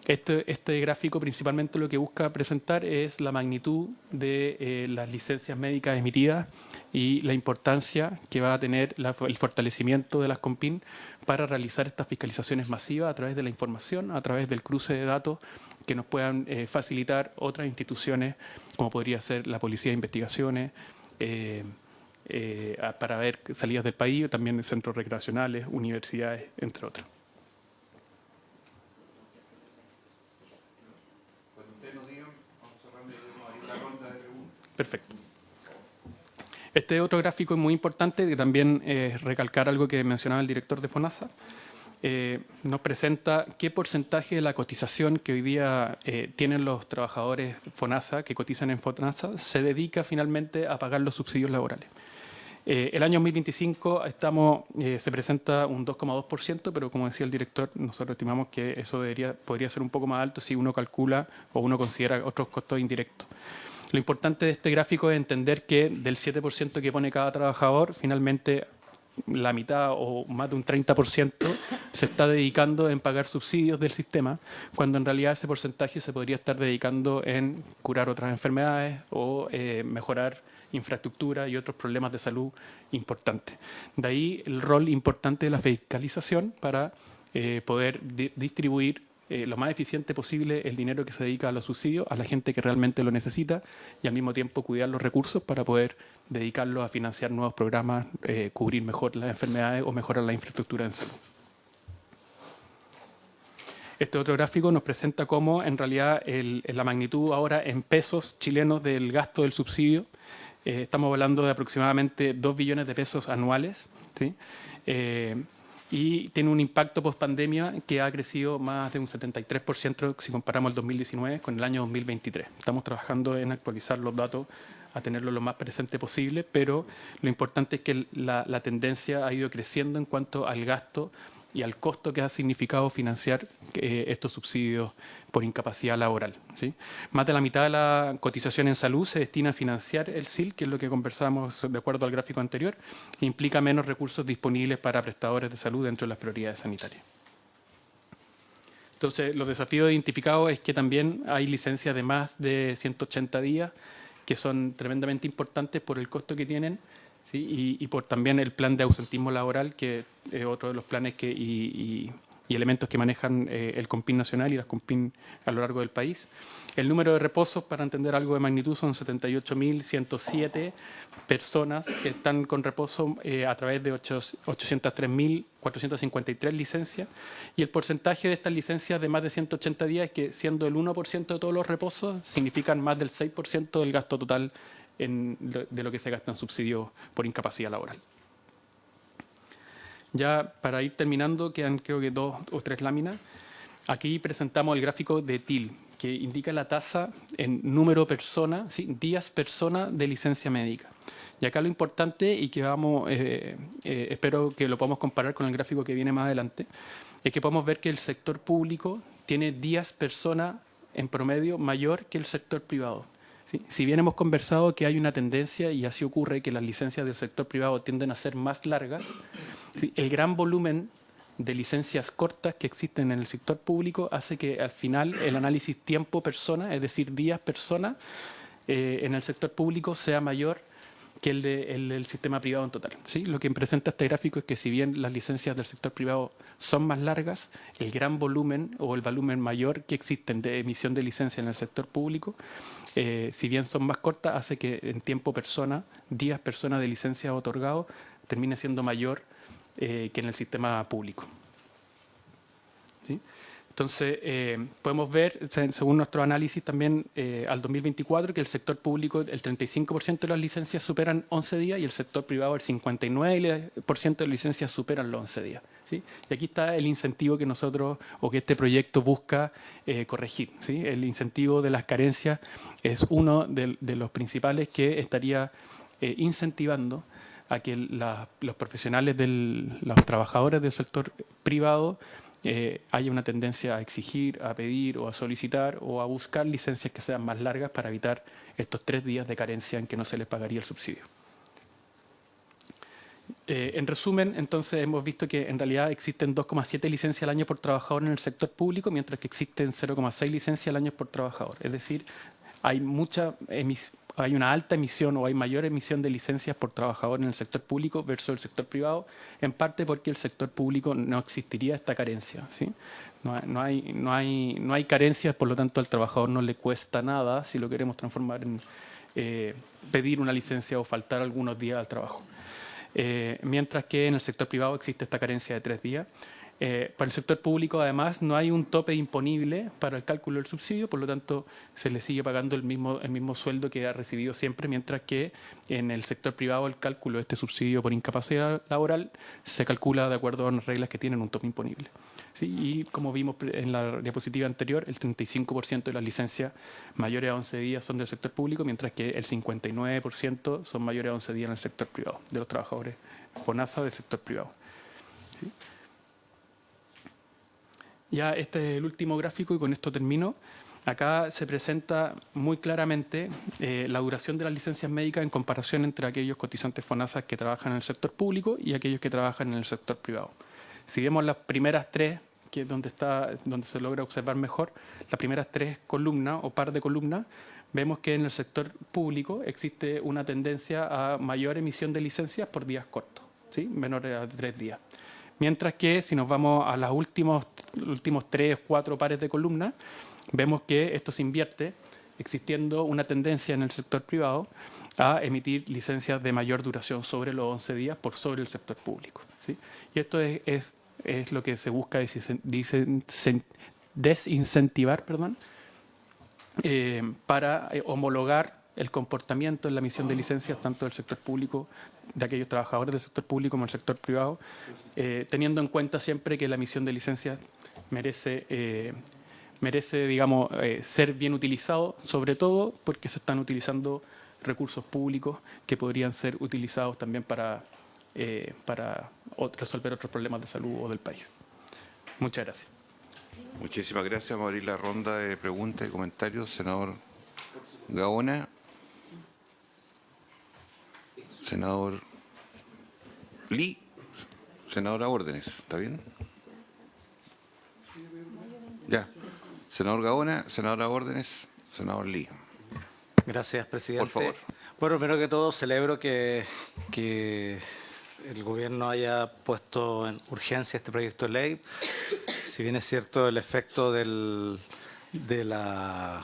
Este gráfico principalmente lo que busca presentar es la magnitud de las licencias médicas emitidas y la importancia que va a tener el fortalecimiento de las COMPIN para realizar estas fiscalizaciones masivas a través de la información, a través del cruce de datos que nos puedan facilitar otras instituciones, como podría ser la Policía de Investigaciones, para ver salidas del país, también centros recreacionales, universidades, entre otros. Perfecto. Este otro gráfico es muy importante, que también recalcar algo que mencionaba el director de FONASA, nos presenta qué porcentaje de la cotización que hoy día tienen los trabajadores FONASA, que cotizan en FONASA, se dedica finalmente a pagar los subsidios laborales. El año 2025 se presenta un 2,2%, pero como decía el director, nosotros estimamos que eso podría ser un poco más alto si uno calcula o uno considera otros costos indirectos. Lo importante de este gráfico es entender que del 7% que pone cada trabajador, finalmente la mitad o más de un 30% se está dedicando en pagar subsidios del sistema, cuando en realidad ese porcentaje se podría estar dedicando en curar otras enfermedades o mejorar infraestructura y otros problemas de salud importantes. De ahí el rol importante de la fiscalización para poder distribuir lo más eficiente posible el dinero que se dedica a los subsidios a la gente que realmente lo necesita y al mismo tiempo cuidar los recursos para poder dedicarlos a financiar nuevos programas, cubrir mejor las enfermedades o mejorar la infraestructura en salud. Este otro gráfico nos presenta cómo en realidad la magnitud ahora en pesos chilenos del gasto del subsidio. Estamos hablando de aproximadamente 2 billones de pesos anuales, ¿sí? Y tiene un impacto post-pandemia que ha crecido más de un 73% si comparamos el 2019 con el año 2023. Estamos trabajando en actualizar los datos a tenerlo lo más presente posible, pero lo importante es que la tendencia ha ido creciendo en cuanto al gasto y al costo que ha significado financiar estos subsidios por incapacidad laboral, ¿sí? Más de la mitad de la cotización en salud se destina a financiar el SIL, que es lo que conversábamos de acuerdo al gráfico anterior, e implica menos recursos disponibles para prestadores de salud dentro de las prioridades sanitarias. Entonces, los desafíos identificados es que también hay licencias de más de 180 días que son tremendamente importantes por el costo que tienen, ¿sí? Y por también el plan de ausentismo laboral, que es otro de los planes y elementos que manejan el COMPIN nacional y las COMPIN a lo largo del país. El número de reposos, para entender algo de magnitud, son 78.107 personas que están con reposo a través de 803.453 licencias. Y el porcentaje de estas licencias de más de 180 días, es que siendo el 1% de todos los reposos, significan más del 6% del gasto total de lo que se gasta en subsidios por incapacidad laboral. Ya para ir terminando, quedan creo que 2 o 3 láminas. Aquí presentamos el gráfico de TIL, que indica la tasa en número persona, ¿sí? Días persona de licencia médica. Y acá lo importante, y que espero que lo podamos comparar con el gráfico que viene más adelante, es que podemos ver que el sector público tiene días persona en promedio mayor que el sector privado. ¿Sí? Si bien hemos conversado que hay una tendencia, y así ocurre, que las licencias del sector privado tienden a ser más largas, ¿sí? El gran volumen de licencias cortas que existen en el sector público hace que al final el análisis tiempo-persona, es decir, días-persona, en el sector público sea mayor que el del sistema privado en total, ¿sí? Lo que presenta este gráfico es que si bien las licencias del sector privado son más largas, el gran volumen o el volumen mayor que existen de emisión de licencia en el sector público, si bien son más cortas, hace que en tiempo persona, días persona de licencia otorgado, termine siendo mayor que en el sistema público, ¿sí? Entonces, podemos ver, según nuestro análisis también al 2024, que el sector público, el 35% de las licencias superan 11 días y el sector privado, el 59% de las licencias superan los 11 días, ¿sí? Y aquí está el incentivo que nosotros, o que este proyecto busca corregir, ¿sí? El incentivo de las carencias es uno de los principales que estaría incentivando a que los profesionales, los trabajadores del sector privado, haya una tendencia a exigir, a pedir o a solicitar o a buscar licencias que sean más largas para evitar estos 3 días de carencia en que no se les pagaría el subsidio. En resumen, entonces hemos visto que en realidad existen 2,7 licencias al año por trabajador en el sector público, mientras que existen 0,6 licencias al año por trabajador. Es decir, hay una alta emisión o hay mayor emisión de licencias por trabajador en el sector público versus el sector privado, en parte porque el sector público no existiría esta carencia, ¿sí? No hay carencias, por lo tanto al trabajador no le cuesta nada, si lo queremos transformar en pedir una licencia o faltar algunos días al trabajo. Mientras que en el sector privado existe esta carencia de 3 días. Para el sector público, además, no hay un tope imponible para el cálculo del subsidio, por lo tanto, se le sigue pagando el mismo sueldo que ha recibido siempre, mientras que en el sector privado el cálculo de este subsidio por incapacidad laboral se calcula de acuerdo a unas reglas que tienen un tope imponible. ¿Sí? Y como vimos en la diapositiva anterior, el 35% de las licencias mayores a 11 días son del sector público, mientras que el 59% son mayores a 11 días en el sector privado, de los trabajadores FONASA del sector privado. ¿Sí? Ya este es el último gráfico y con esto termino. Acá se presenta muy claramente la duración de las licencias médicas en comparación entre aquellos cotizantes FONASA que trabajan en el sector público y aquellos que trabajan en el sector privado. Si vemos las primeras tres, que es donde se logra observar mejor, las primeras tres columnas o par de columnas, vemos que en el sector público existe una tendencia a mayor emisión de licencias por días cortos, ¿sí? Menores a 3 días. Mientras que si nos vamos a los últimos 3 o 4 pares de columnas, vemos que esto se invierte, existiendo una tendencia en el sector privado a emitir licencias de mayor duración sobre los 11 días por sobre el sector público, ¿sí? Y esto es lo que se busca desincentivar, para homologar el comportamiento en la emisión de licencias tanto del sector público, de aquellos trabajadores del sector público como del sector privado, teniendo en cuenta siempre que la emisión de licencias merece, digamos, ser bien utilizado, sobre todo porque se están utilizando recursos públicos que podrían ser utilizados también para resolver otros problemas de salud o del país. Muchas gracias. Muchísimas gracias. Vamos a abrir la ronda de preguntas y comentarios. Senador Gaona. Senador Lee. Senadora Órdenes. ¿Está bien? Ya. Senador Gaona, senadora Órdenes, senador Lee. Gracias, presidente. Por favor. Bueno, primero que todo, celebro que el gobierno haya puesto en urgencia este proyecto de ley. Si bien es cierto el efecto de la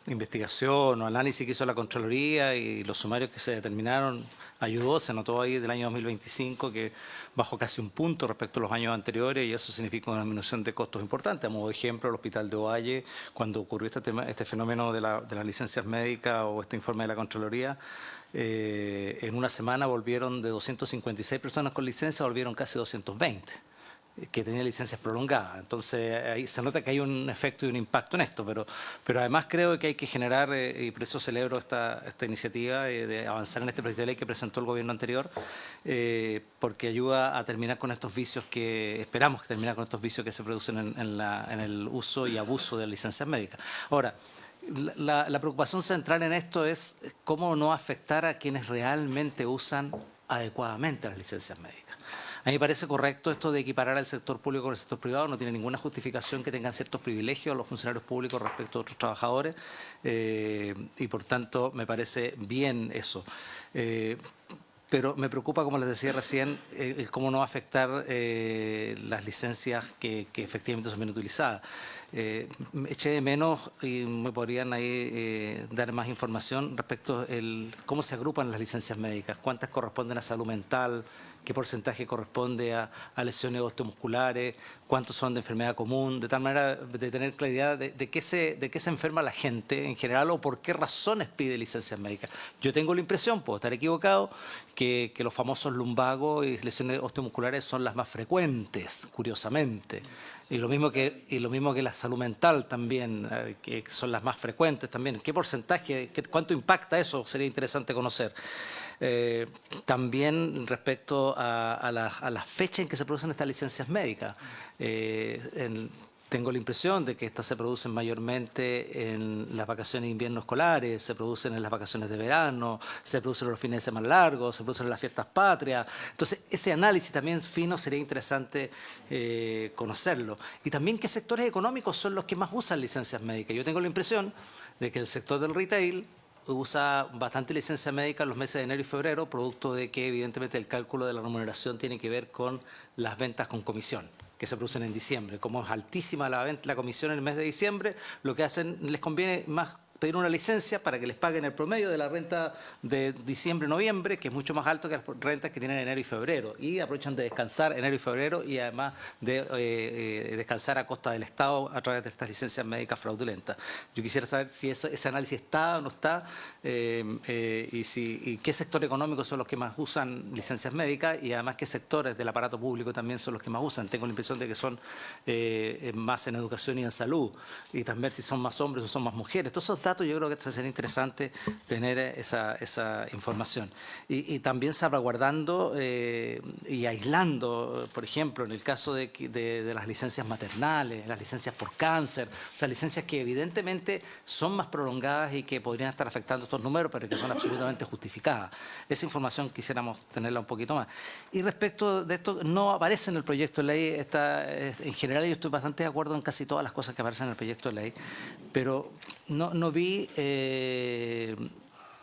investigación o análisis que hizo la Contraloría y los sumarios que se determinaron ayudó, se notó ahí del año 2025 que bajó casi 1 punto respecto a los años anteriores y eso significa una disminución de costos importante. A modo de ejemplo, el Hospital de Ovalle, cuando ocurrió este fenómeno de las licencias médicas o este informe de la Contraloría, en una semana volvieron de 256 personas con licencia, volvieron casi 220 que tenían licencias prolongadas. Entonces, ahí se nota que hay un efecto y un impacto en esto, pero además creo que hay que generar, y por eso celebro esta iniciativa de avanzar en este proyecto de ley que presentó el gobierno anterior, porque ayuda a terminar con estos vicios esperamos que terminar con estos vicios que se producen en el uso y abuso de licencias médicas. Ahora, la preocupación central en esto es cómo no afectar a quienes realmente usan adecuadamente las licencias médicas. A mí me parece correcto esto de equiparar al sector público con el sector privado, no tiene ninguna justificación que tengan ciertos privilegios a los funcionarios públicos respecto a otros trabajadores y por tanto me parece bien eso. Pero me preocupa, como les decía recién, el cómo no afectar las licencias que efectivamente son bien utilizadas. Eché de menos y me podrían ahí dar más información respecto a cómo se agrupan las licencias médicas, cuántas corresponden a salud mental, qué porcentaje corresponde a lesiones osteomusculares, cuántos son de enfermedad común, de tal manera de tener claridad de qué se enferma la gente en general o por qué razones pide licencias médicas. Yo tengo la impresión, puedo estar equivocado, que los famosos lumbagos y lesiones osteomusculares son las más frecuentes, curiosamente. Y lo mismo que la salud mental también, que son las más frecuentes también. ¿Qué porcentaje, cuánto impacta eso? Sería interesante conocer. También respecto a la fecha en que se producen estas licencias médicas. Tengo la impresión de que estas se producen mayormente en las vacaciones de invierno escolares, se producen en las vacaciones de verano, se producen en los fines de semana largos, se producen en las fiestas patrias. Entonces, ese análisis también fino sería interesante conocerlo. Y también qué sectores económicos son los que más usan licencias médicas. Yo tengo la impresión de que el sector del retail usa bastante licencia médica en los meses de enero y febrero, producto de que evidentemente el cálculo de la remuneración tiene que ver con las ventas con comisión que se producen en diciembre. Como es altísima la comisión en el mes de diciembre, lo que hacen, les conviene más pedir una licencia para que les paguen el promedio de la renta de diciembre-noviembre, que es mucho más alto que las rentas que tienen enero y febrero. Y aprovechan de descansar enero y febrero y además de descansar a costa del Estado a través de estas licencias médicas fraudulentas. Yo quisiera saber si ese análisis está o no está y qué sector económico son los que más usan licencias médicas y además qué sectores del aparato público también son los que más usan. Tengo la impresión de que son más en educación y en salud y también si son más hombres o son más mujeres. Todos esos datos yo creo que sería interesante tener esa información. Y también salvaguardando y aislando, por ejemplo, en el caso de las licencias maternales, las licencias por cáncer, o sea, licencias que evidentemente son más prolongadas y que podrían estar afectando estos números, pero que son absolutamente justificadas. Esa información quisiéramos tenerla un poquito más. Y respecto de esto, no aparece en el proyecto de ley, en general yo estoy bastante de acuerdo en casi todas las cosas que aparecen en el proyecto de ley, pero no vi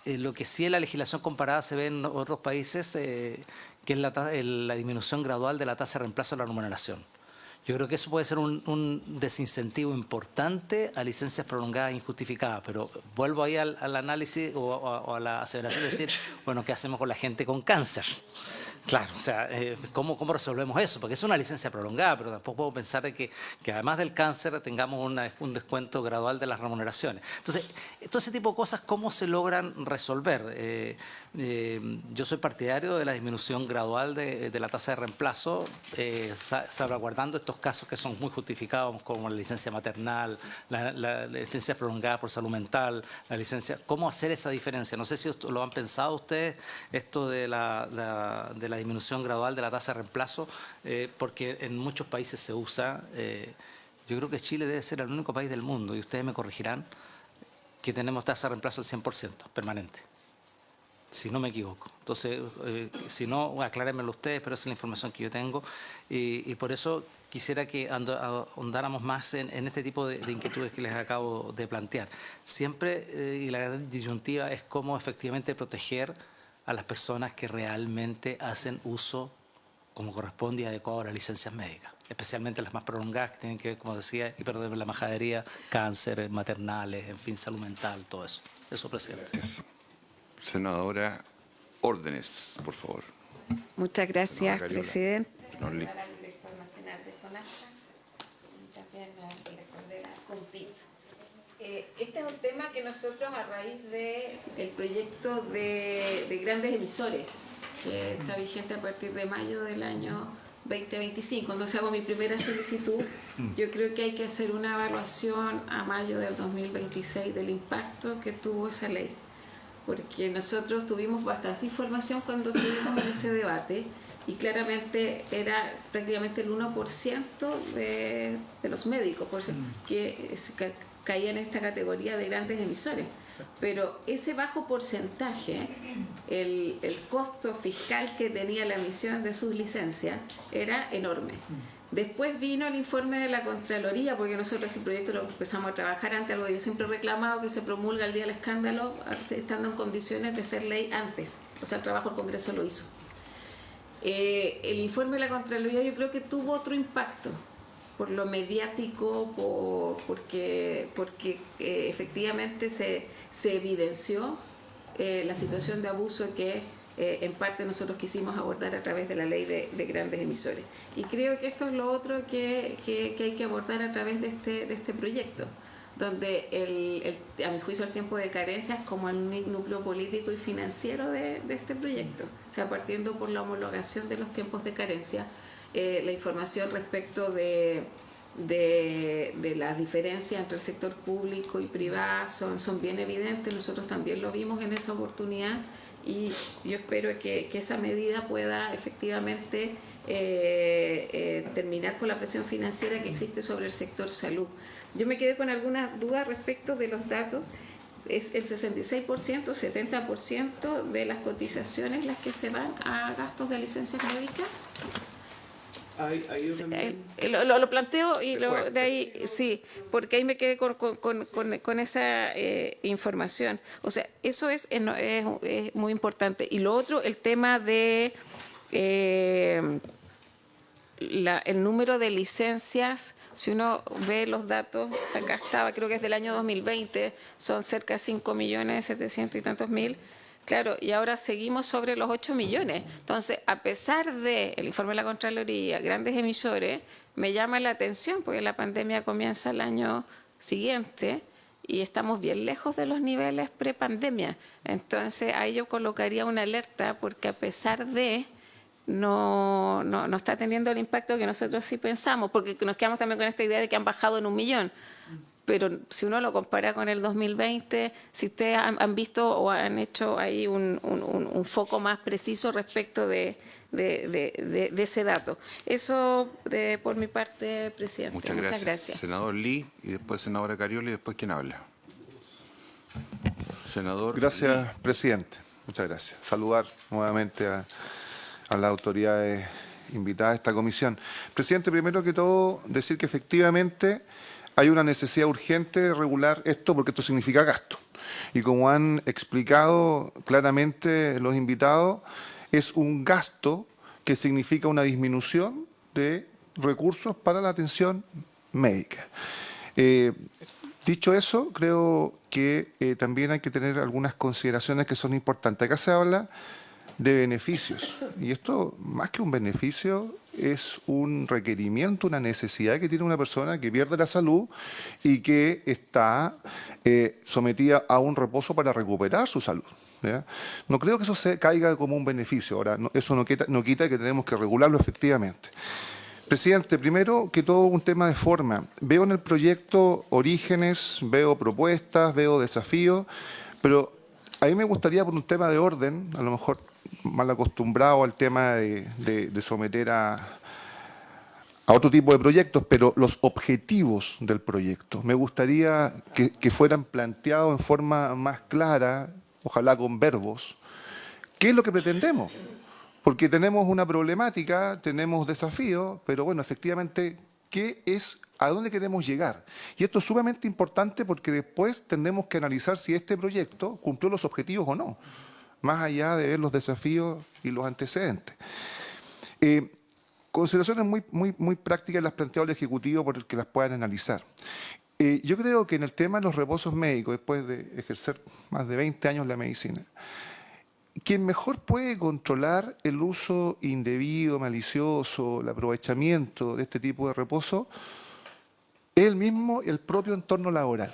lo que sí en la legislación comparada se ve en otros países, que es la disminución gradual de la tasa de reemplazo de la remuneración. Yo creo que eso puede ser un desincentivo importante a licencias prolongadas e injustificadas, pero vuelvo ahí al análisis o a la aseveración de decir, bueno, ¿qué hacemos con la gente con cáncer? Claro, o sea, ¿cómo resolvemos eso? Porque es una licencia prolongada, pero tampoco puedo pensar de que además del cáncer tengamos un descuento gradual de las remuneraciones. Entonces, todo ese tipo de cosas, ¿cómo se logran resolver? Yo soy partidario de la disminución gradual de la tasa de reemplazo, salvaguardando estos casos que son muy justificados, como la licencia maternal, la licencia prolongada por salud mental, la licencia. ¿Cómo hacer esa diferencia? No sé si lo han pensado ustedes, esto de la disminución gradual de la tasa de reemplazo, porque en muchos países se usa. Yo creo que Chile debe ser el único país del mundo, y ustedes me corregirán, que tenemos tasa de reemplazo al 100% permanente, si no me equivoco. Entonces, si no, aclárenmelo ustedes, pero esa es la información que yo tengo, y por eso quisiera que ahondáramos más en este tipo de inquietudes que les acabo de plantear. Siempre, y la gran disyuntiva es cómo efectivamente proteger a las personas que realmente hacen uso como corresponde y adecuado a las licencias médicas, especialmente las más prolongadas que tienen que ver, como decía, la majadería, cáncer, maternales, en fin, salud mental, todo eso. Eso, presidente. Senadora, órdenes, por favor. Muchas gracias, Cariola. presidente. No, li- Para el director nacional de FONASA y también al director de la CONPIN. Este es un tema que nosotros, a raíz del proyecto de grandes emisores, que está vigente a partir de mayo del año 2025, entonces hago mi primera solicitud. Yo creo que hay que hacer una evaluación a mayo del 2026 del impacto que tuvo esa ley, porque nosotros tuvimos bastante información cuando estuvimos en ese debate y claramente era prácticamente el 1% de los médicos que caían en esta categoría de grandes emisores. Pero ese bajo porcentaje, el costo fiscal que tenía la emisión de sus licencias era enorme. Después vino el informe de la Contraloría, porque nosotros este proyecto lo empezamos a trabajar antes, algo que yo siempre he reclamado, que se promulga el día del escándalo, estando en condiciones de ser ley antes. O sea, el trabajo del Congreso lo hizo. El informe de la Contraloría yo creo que tuvo otro impacto, por lo mediático, porque efectivamente se evidenció la situación de abuso que en parte nosotros quisimos abordar a través de la ley de grandes emisores. Y creo que esto es lo otro que hay que abordar a través de este proyecto, donde a mi juicio el tiempo de carencia es como el núcleo político y financiero de este proyecto, o sea, partiendo por la homologación de los tiempos de carencia. La información respecto de las diferencias entre el sector público y privado son bien evidentes. Nosotros también lo vimos en esa oportunidad y yo espero que esa medida pueda efectivamente terminar con la presión financiera que existe sobre el sector salud. Yo me quedé con algunas dudas respecto de los datos. Es el 66%, 70% de las cotizaciones las que se van a gastos de licencias médicas. Lo planteo y de ahí sí, porque ahí me quedé con esa información. O sea, eso es muy importante. Y lo otro, el tema de el número de licencias, si uno ve los datos, acá estaba, creo que es del año 2020, son cerca de 5.700.000 y tantos mil. Claro, y ahora seguimos sobre los 8 millones. Entonces, a pesar del informe de la Contraloría, grandes emisores, me llama la atención porque la pandemia comienza el año siguiente y estamos bien lejos de los niveles prepandemia. Entonces, ahí yo colocaría una alerta porque a pesar de no está teniendo el impacto que nosotros sí pensamos, porque nos quedamos también con esta idea de que han bajado en 1 millón. Pero si uno lo compara con el 2020, si ustedes han visto o han hecho ahí un foco más preciso respecto de ese dato. Eso por mi parte, presidente. Muchas gracias. Senador Lee y después senadora Cariola y después ¿quién habla? Senador Gracias, Lee. presidente. Muchas gracias. Saludar nuevamente a las autoridades invitadas a esta comisión. Presidente, primero que todo, decir que efectivamente hay una necesidad urgente de regular esto porque esto significa gasto. Y como han explicado claramente los invitados, es un gasto que significa una disminución de recursos para la atención médica. Dicho eso, creo que también hay que tener algunas consideraciones que son importantes. Acá se habla de beneficios. Y esto, más que un beneficio, es un requerimiento, una necesidad que tiene una persona que pierde la salud y que está sometida a un reposo para recuperar su salud, ¿ya? No creo que eso se caiga como un beneficio. Ahora, eso no quita que tenemos que regularlo efectivamente. Presidente, primero que todo un tema de forma. Veo en el proyecto orígenes, veo propuestas, veo desafíos, pero a mí me gustaría, por un tema de orden, a lo mejor mal acostumbrado al tema de someter a otro tipo de proyectos, pero los objetivos del proyecto. Me gustaría que fueran planteados en forma más clara, ojalá con verbos, qué es lo que pretendemos. Porque tenemos una problemática, tenemos desafíos, pero bueno, efectivamente, ¿a dónde queremos llegar? Y esto es sumamente importante porque después tendremos que analizar si este proyecto cumplió los objetivos o no, más allá de ver los desafíos y los antecedentes. Consideraciones muy prácticas las planteado el Ejecutivo por el que las puedan analizar. Yo creo que en el tema de los reposos médicos, después de ejercer más de 20 años la medicina, quien mejor puede controlar el uso indebido, malicioso, el aprovechamiento de este tipo de reposo es el propio entorno laboral.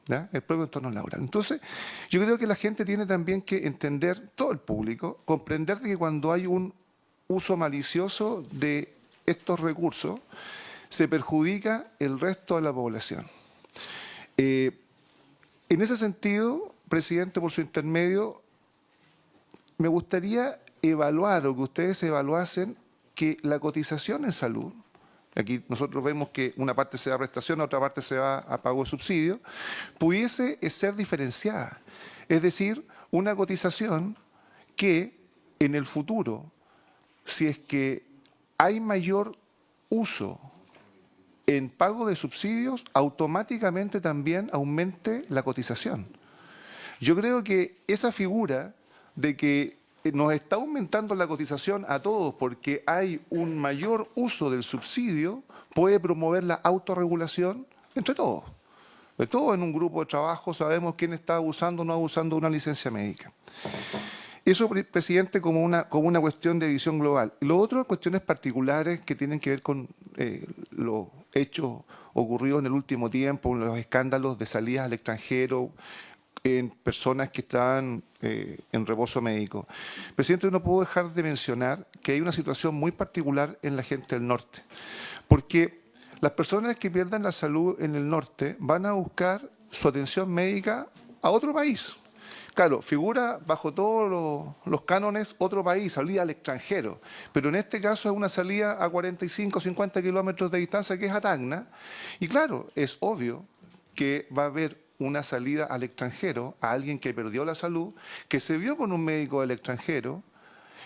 ¿Ya? El propio entorno laboral. Entonces, yo creo que la gente tiene también que entender, todo el público, comprender que cuando hay un uso malicioso de estos recursos, se perjudica el resto de la población. En ese sentido, presidente, por su intermedio, me gustaría evaluar o que ustedes evaluasen que la cotización en salud, aquí nosotros vemos que una parte se da a prestación, otra parte se va a pago de subsidio, pudiese ser diferenciada. Es decir, una cotización que en el futuro, si es que hay mayor uso en pago de subsidios, automáticamente también aumente la cotización. Yo creo que esa figura de que nos está aumentando la cotización a todos porque hay un mayor uso del subsidio, puede promover la autorregulación entre todos. De todo en un grupo de trabajo sabemos quién está abusando o no abusando de una licencia médica. Eso, presidente, como una cuestión de visión global. Lo otro, cuestiones particulares que tienen que ver con los hechos ocurridos en el último tiempo, los escándalos de salidas al extranjero, en personas que están en reposo médico. Presidente, no puedo dejar de mencionar que hay una situación muy particular en la gente del norte, porque las personas que pierdan la salud en el norte van a buscar su atención médica a otro país. Claro, figura bajo todos los cánones otro país, salida al extranjero, pero en este caso es una salida a 45 o 50 kilómetros de distancia, que es a Tacna, y claro, es obvio que va a haber una salida al extranjero a alguien que perdió la salud, que se vio con un médico del extranjero,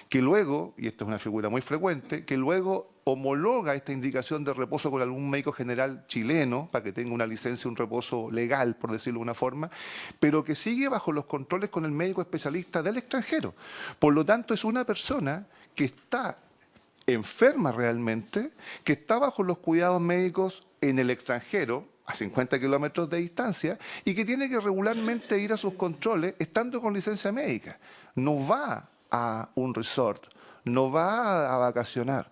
que luego, y esta es una figura muy frecuente, que luego homologa esta indicación de reposo con algún médico general chileno, para que tenga una licencia, un reposo legal, por decirlo de una forma, pero que sigue bajo los controles con el médico especialista del extranjero. Por lo tanto, es una persona que está enferma realmente, que está bajo los cuidados médicos en el extranjero, a 50 kilómetros de distancia, y que tiene que regularmente ir a sus controles estando con licencia médica. No va a un resort, no va a vacacionar.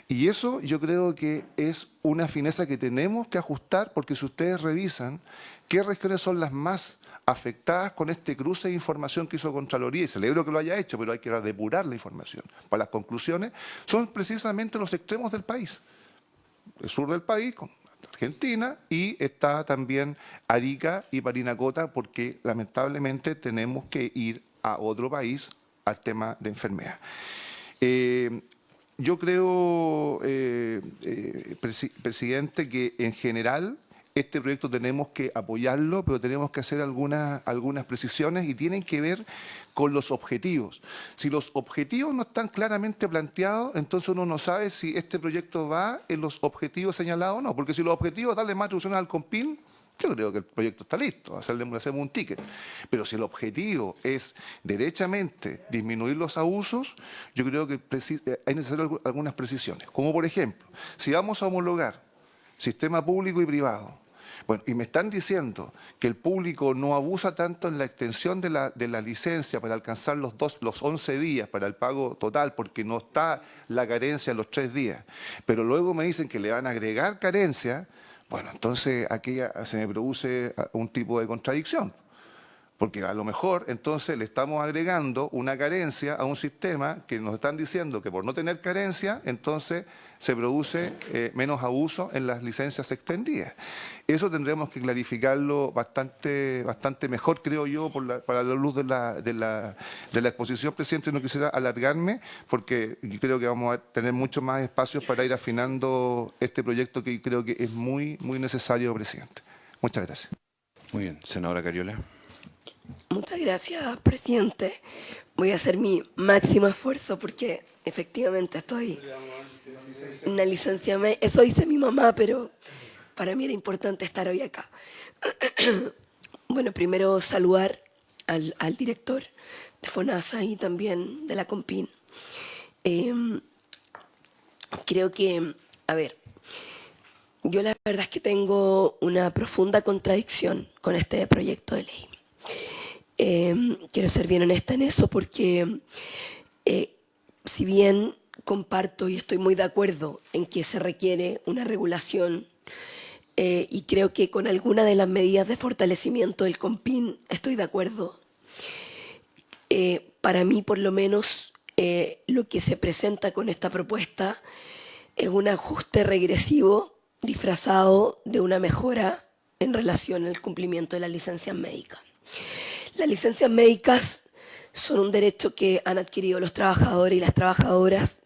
Y eso yo creo que es una fineza que tenemos que ajustar, porque si ustedes revisan qué regiones son las más afectadas con este cruce de información que hizo Contraloría, y celebro que lo haya hecho, pero hay que depurar la información para las conclusiones, son precisamente los extremos del país. El sur del país, con Argentina, y está también Arica y Parinacota, porque lamentablemente tenemos que ir a otro país al tema de enfermedad. Yo creo, presidente, que en general este proyecto tenemos que apoyarlo, pero tenemos que hacer algunas precisiones y tienen que ver con los objetivos. Si los objetivos no están claramente planteados, entonces uno no sabe si este proyecto va en los objetivos señalados o no, porque si los objetivos darle más atribuciones al COMPIN, yo creo que el proyecto está listo, hacemos un ticket. Pero si el objetivo es derechamente disminuir los abusos, yo creo que hay necesario algunas precisiones. Como por ejemplo, si vamos a homologar sistema público y privado, bueno, y me están diciendo que el público no abusa tanto en la extensión de la licencia para alcanzar los 11 días para el pago total, porque no está la carencia en los 3 días, pero luego me dicen que le van a agregar carencia. Bueno, entonces aquí se me produce un tipo de contradicción, porque a lo mejor entonces le estamos agregando una carencia a un sistema que nos están diciendo que por no tener carencia, entonces se produce menos abuso en las licencias extendidas. Eso tendremos que clarificarlo bastante mejor, creo yo, para la luz de la exposición, presidente. No quisiera alargarme, porque creo que vamos a tener muchos más espacios para ir afinando este proyecto, que creo que es muy necesario, presidente. Muchas gracias. Muy bien, senadora Cariola. Muchas gracias, presidente. Voy a hacer mi máximo esfuerzo porque efectivamente estoy en una licencia médica. Eso dice mi mamá, pero para mí era importante estar hoy acá. Bueno, primero saludar al director de FONASA y también de la COMPIN. Creo que, a ver, yo la verdad es que tengo una profunda contradicción con este proyecto de ley. Quiero ser bien honesta en eso, porque si bien comparto y estoy muy de acuerdo en que se requiere una regulación, y creo que con alguna de las medidas de fortalecimiento del COMPIN estoy de acuerdo, para mí por lo menos lo que se presenta con esta propuesta es un ajuste regresivo disfrazado de una mejora en relación al cumplimiento de las licencias médicas. Las licencias médicas son un derecho que han adquirido los trabajadores y las trabajadoras,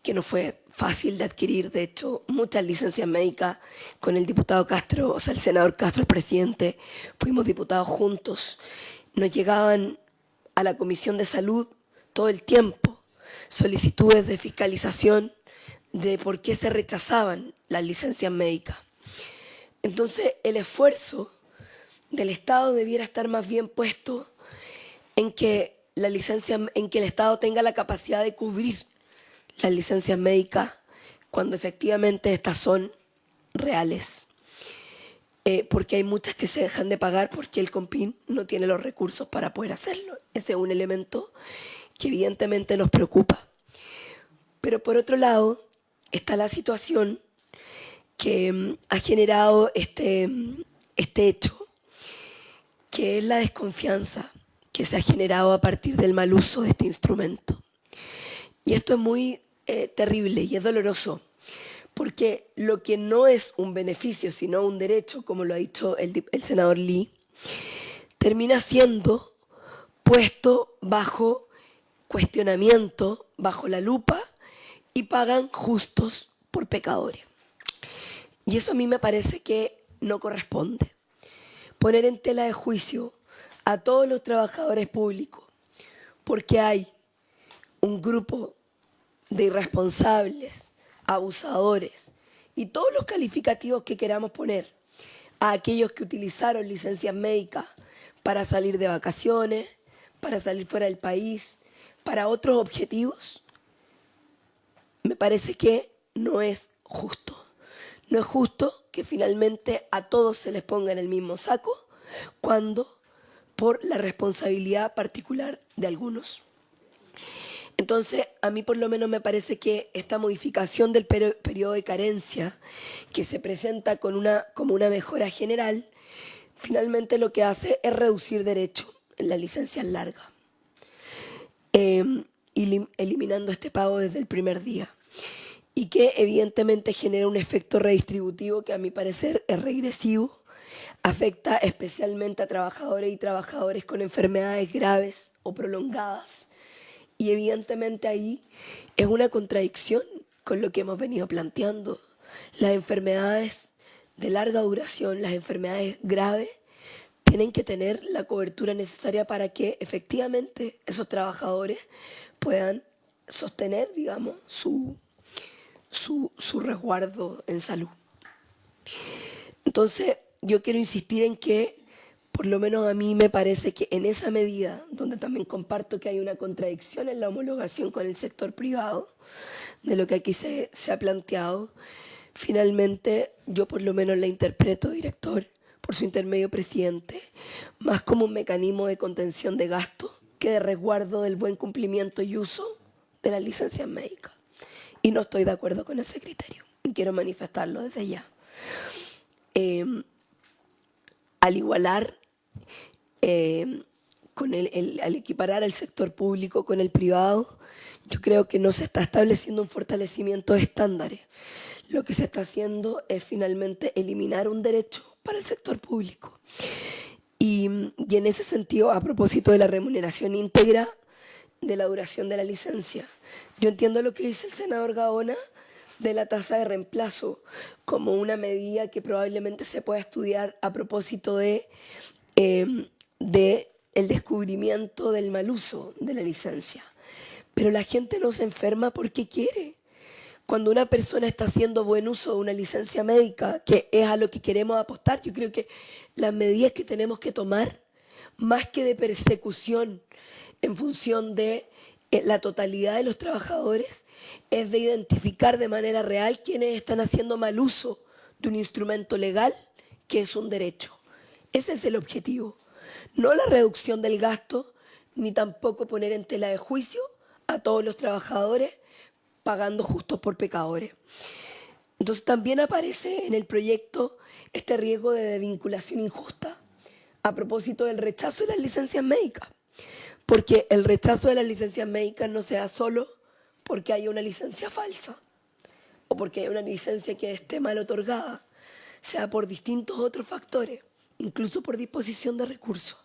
que no fue fácil de adquirir. De hecho, muchas licencias médicas con el diputado Castro, o sea, el senador Castro, el presidente, fuimos diputados juntos. Nos llegaban a la Comisión de Salud todo el tiempo solicitudes de fiscalización de por qué se rechazaban las licencias médicas. Entonces, el esfuerzo del Estado debiera estar más bien puesto en que el Estado tenga la capacidad de cubrir las licencias médicas cuando efectivamente estas son reales. Porque hay muchas que se dejan de pagar porque el COMPIN no tiene los recursos para poder hacerlo. Ese es un elemento que evidentemente nos preocupa. Pero por otro lado está la situación que ha generado este hecho, que es la desconfianza que se ha generado a partir del mal uso de este instrumento. Y esto es muy terrible y es doloroso, porque lo que no es un beneficio, sino un derecho, como lo ha dicho el senador Lee, termina siendo puesto bajo cuestionamiento, bajo la lupa, y pagan justos por pecadores. Y eso a mí me parece que no corresponde. Poner en tela de juicio a todos los trabajadores públicos porque hay un grupo de irresponsables, abusadores y todos los calificativos que queramos poner a aquellos que utilizaron licencias médicas para salir de vacaciones, para salir fuera del país, para otros objetivos, me parece que no es justo. No es justo que finalmente a todos se les ponga en el mismo saco cuando por la responsabilidad particular de algunos. Entonces, a mí por lo menos me parece que esta modificación del periodo de carencia, que se presenta como una mejora general, finalmente lo que hace es reducir derecho en las licencias largas, eliminando este pago desde el primer día, y que evidentemente genera un efecto redistributivo que a mi parecer es regresivo, afecta especialmente a trabajadores y trabajadores con enfermedades graves o prolongadas, y evidentemente ahí es una contradicción con lo que hemos venido planteando. Las enfermedades de larga duración, las enfermedades graves, tienen que tener la cobertura necesaria para que efectivamente esos trabajadores puedan sostener, digamos, su resguardo en salud. Entonces, yo quiero insistir en que, por lo menos a mí me parece que en esa medida, donde también comparto que hay una contradicción en la homologación con el sector privado, de lo que aquí se ha planteado, finalmente yo por lo menos la interpreto, director, por su intermedio presidente, más como un mecanismo de contención de gastos que de resguardo del buen cumplimiento y uso de las licencias médicas. Y no estoy de acuerdo con ese criterio, y quiero manifestarlo desde ya. Al igualar, al equiparar el sector público con el privado, yo creo que no se está estableciendo un fortalecimiento de estándares. Lo que se está haciendo es finalmente eliminar un derecho para el sector público. Y en ese sentido, a propósito de la remuneración íntegra de la duración de la licencia, yo entiendo lo que dice el senador Gaona de la tasa de reemplazo como una medida que probablemente se pueda estudiar a propósito de el descubrimiento del mal uso de la licencia. Pero la gente no se enferma porque quiere. Cuando una persona está haciendo buen uso de una licencia médica, que es a lo que queremos apostar, yo creo que las medidas que tenemos que tomar, más que de persecución en función de la totalidad de los trabajadores, es de identificar de manera real quienes están haciendo mal uso de un instrumento legal que es un derecho. Ese es el objetivo. No la reducción del gasto, ni tampoco poner en tela de juicio a todos los trabajadores pagando justos por pecadores. Entonces también aparece en el proyecto este riesgo de desvinculación injusta a propósito del rechazo de las licencias médicas. Porque el rechazo de las licencias médicas no se da solo porque haya una licencia falsa o porque haya una licencia que esté mal otorgada, se da por distintos otros factores, incluso por disposición de recursos.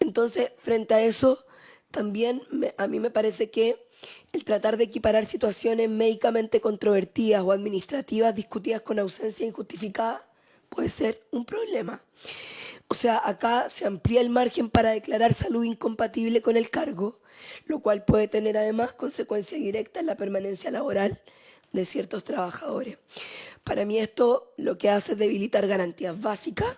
Entonces, frente a eso, también a mí me parece que el tratar de equiparar situaciones médicamente controvertidas o administrativas discutidas con ausencia injustificada puede ser un problema. O sea, acá se amplía el margen para declarar salud incompatible con el cargo, lo cual puede tener además consecuencias directas en la permanencia laboral de ciertos trabajadores. Para mí esto lo que hace es debilitar garantías básicas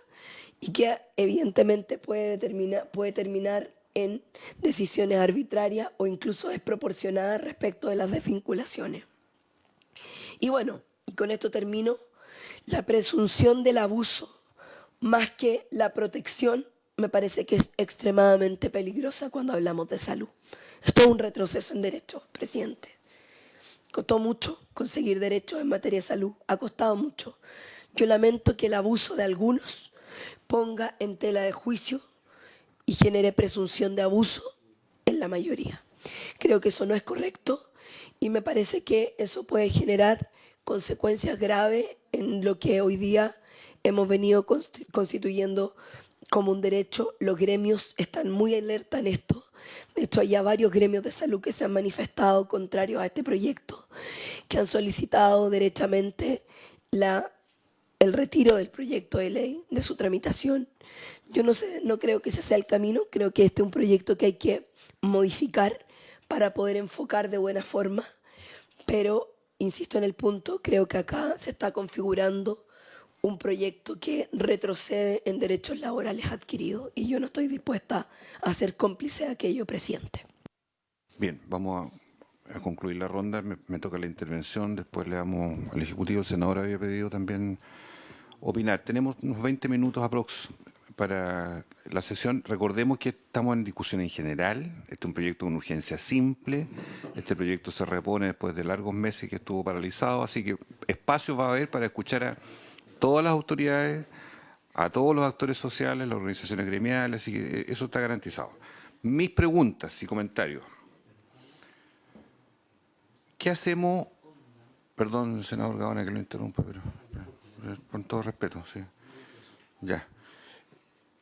y que evidentemente puede terminar en decisiones arbitrarias o incluso desproporcionadas respecto de las desvinculaciones. Y bueno, y con esto termino, la presunción del abuso más que la protección, me parece que es extremadamente peligrosa cuando hablamos de salud. Esto es un retroceso en derechos, presidente. Costó mucho conseguir derechos en materia de salud, ha costado mucho. Yo lamento que el abuso de algunos ponga en tela de juicio y genere presunción de abuso en la mayoría. Creo que eso no es correcto y me parece que eso puede generar consecuencias graves en lo que hoy día hemos venido constituyendo como un derecho. Los gremios están muy alerta en esto. De hecho, hay ya varios gremios de salud que se han manifestado contrarios a este proyecto, que han solicitado derechamente el retiro del proyecto de ley, de su tramitación. Yo no creo que ese sea el camino, creo que este es un proyecto que hay que modificar para poder enfocar de buena forma, pero, insisto en el punto, creo que acá se está configurando un proyecto que retrocede en derechos laborales adquiridos y yo no estoy dispuesta a ser cómplice de aquello, presidente. Bien, vamos a concluir la ronda, me toca la intervención, después le damos al Ejecutivo. El senador había pedido también opinar. Tenemos unos 20 minutos aprox para la sesión. Recordemos que estamos en discusión en general. Este es un proyecto con urgencia simple. Este proyecto se repone después de largos meses que estuvo paralizado, así que espacio va a haber para escuchar a todas las autoridades, a todos los actores sociales, las organizaciones gremiales, así que eso está garantizado. Mis preguntas y comentarios. ¿Qué hacemos? Perdón, senador Gaona, que lo interrumpa, pero con todo respeto, sí. Ya.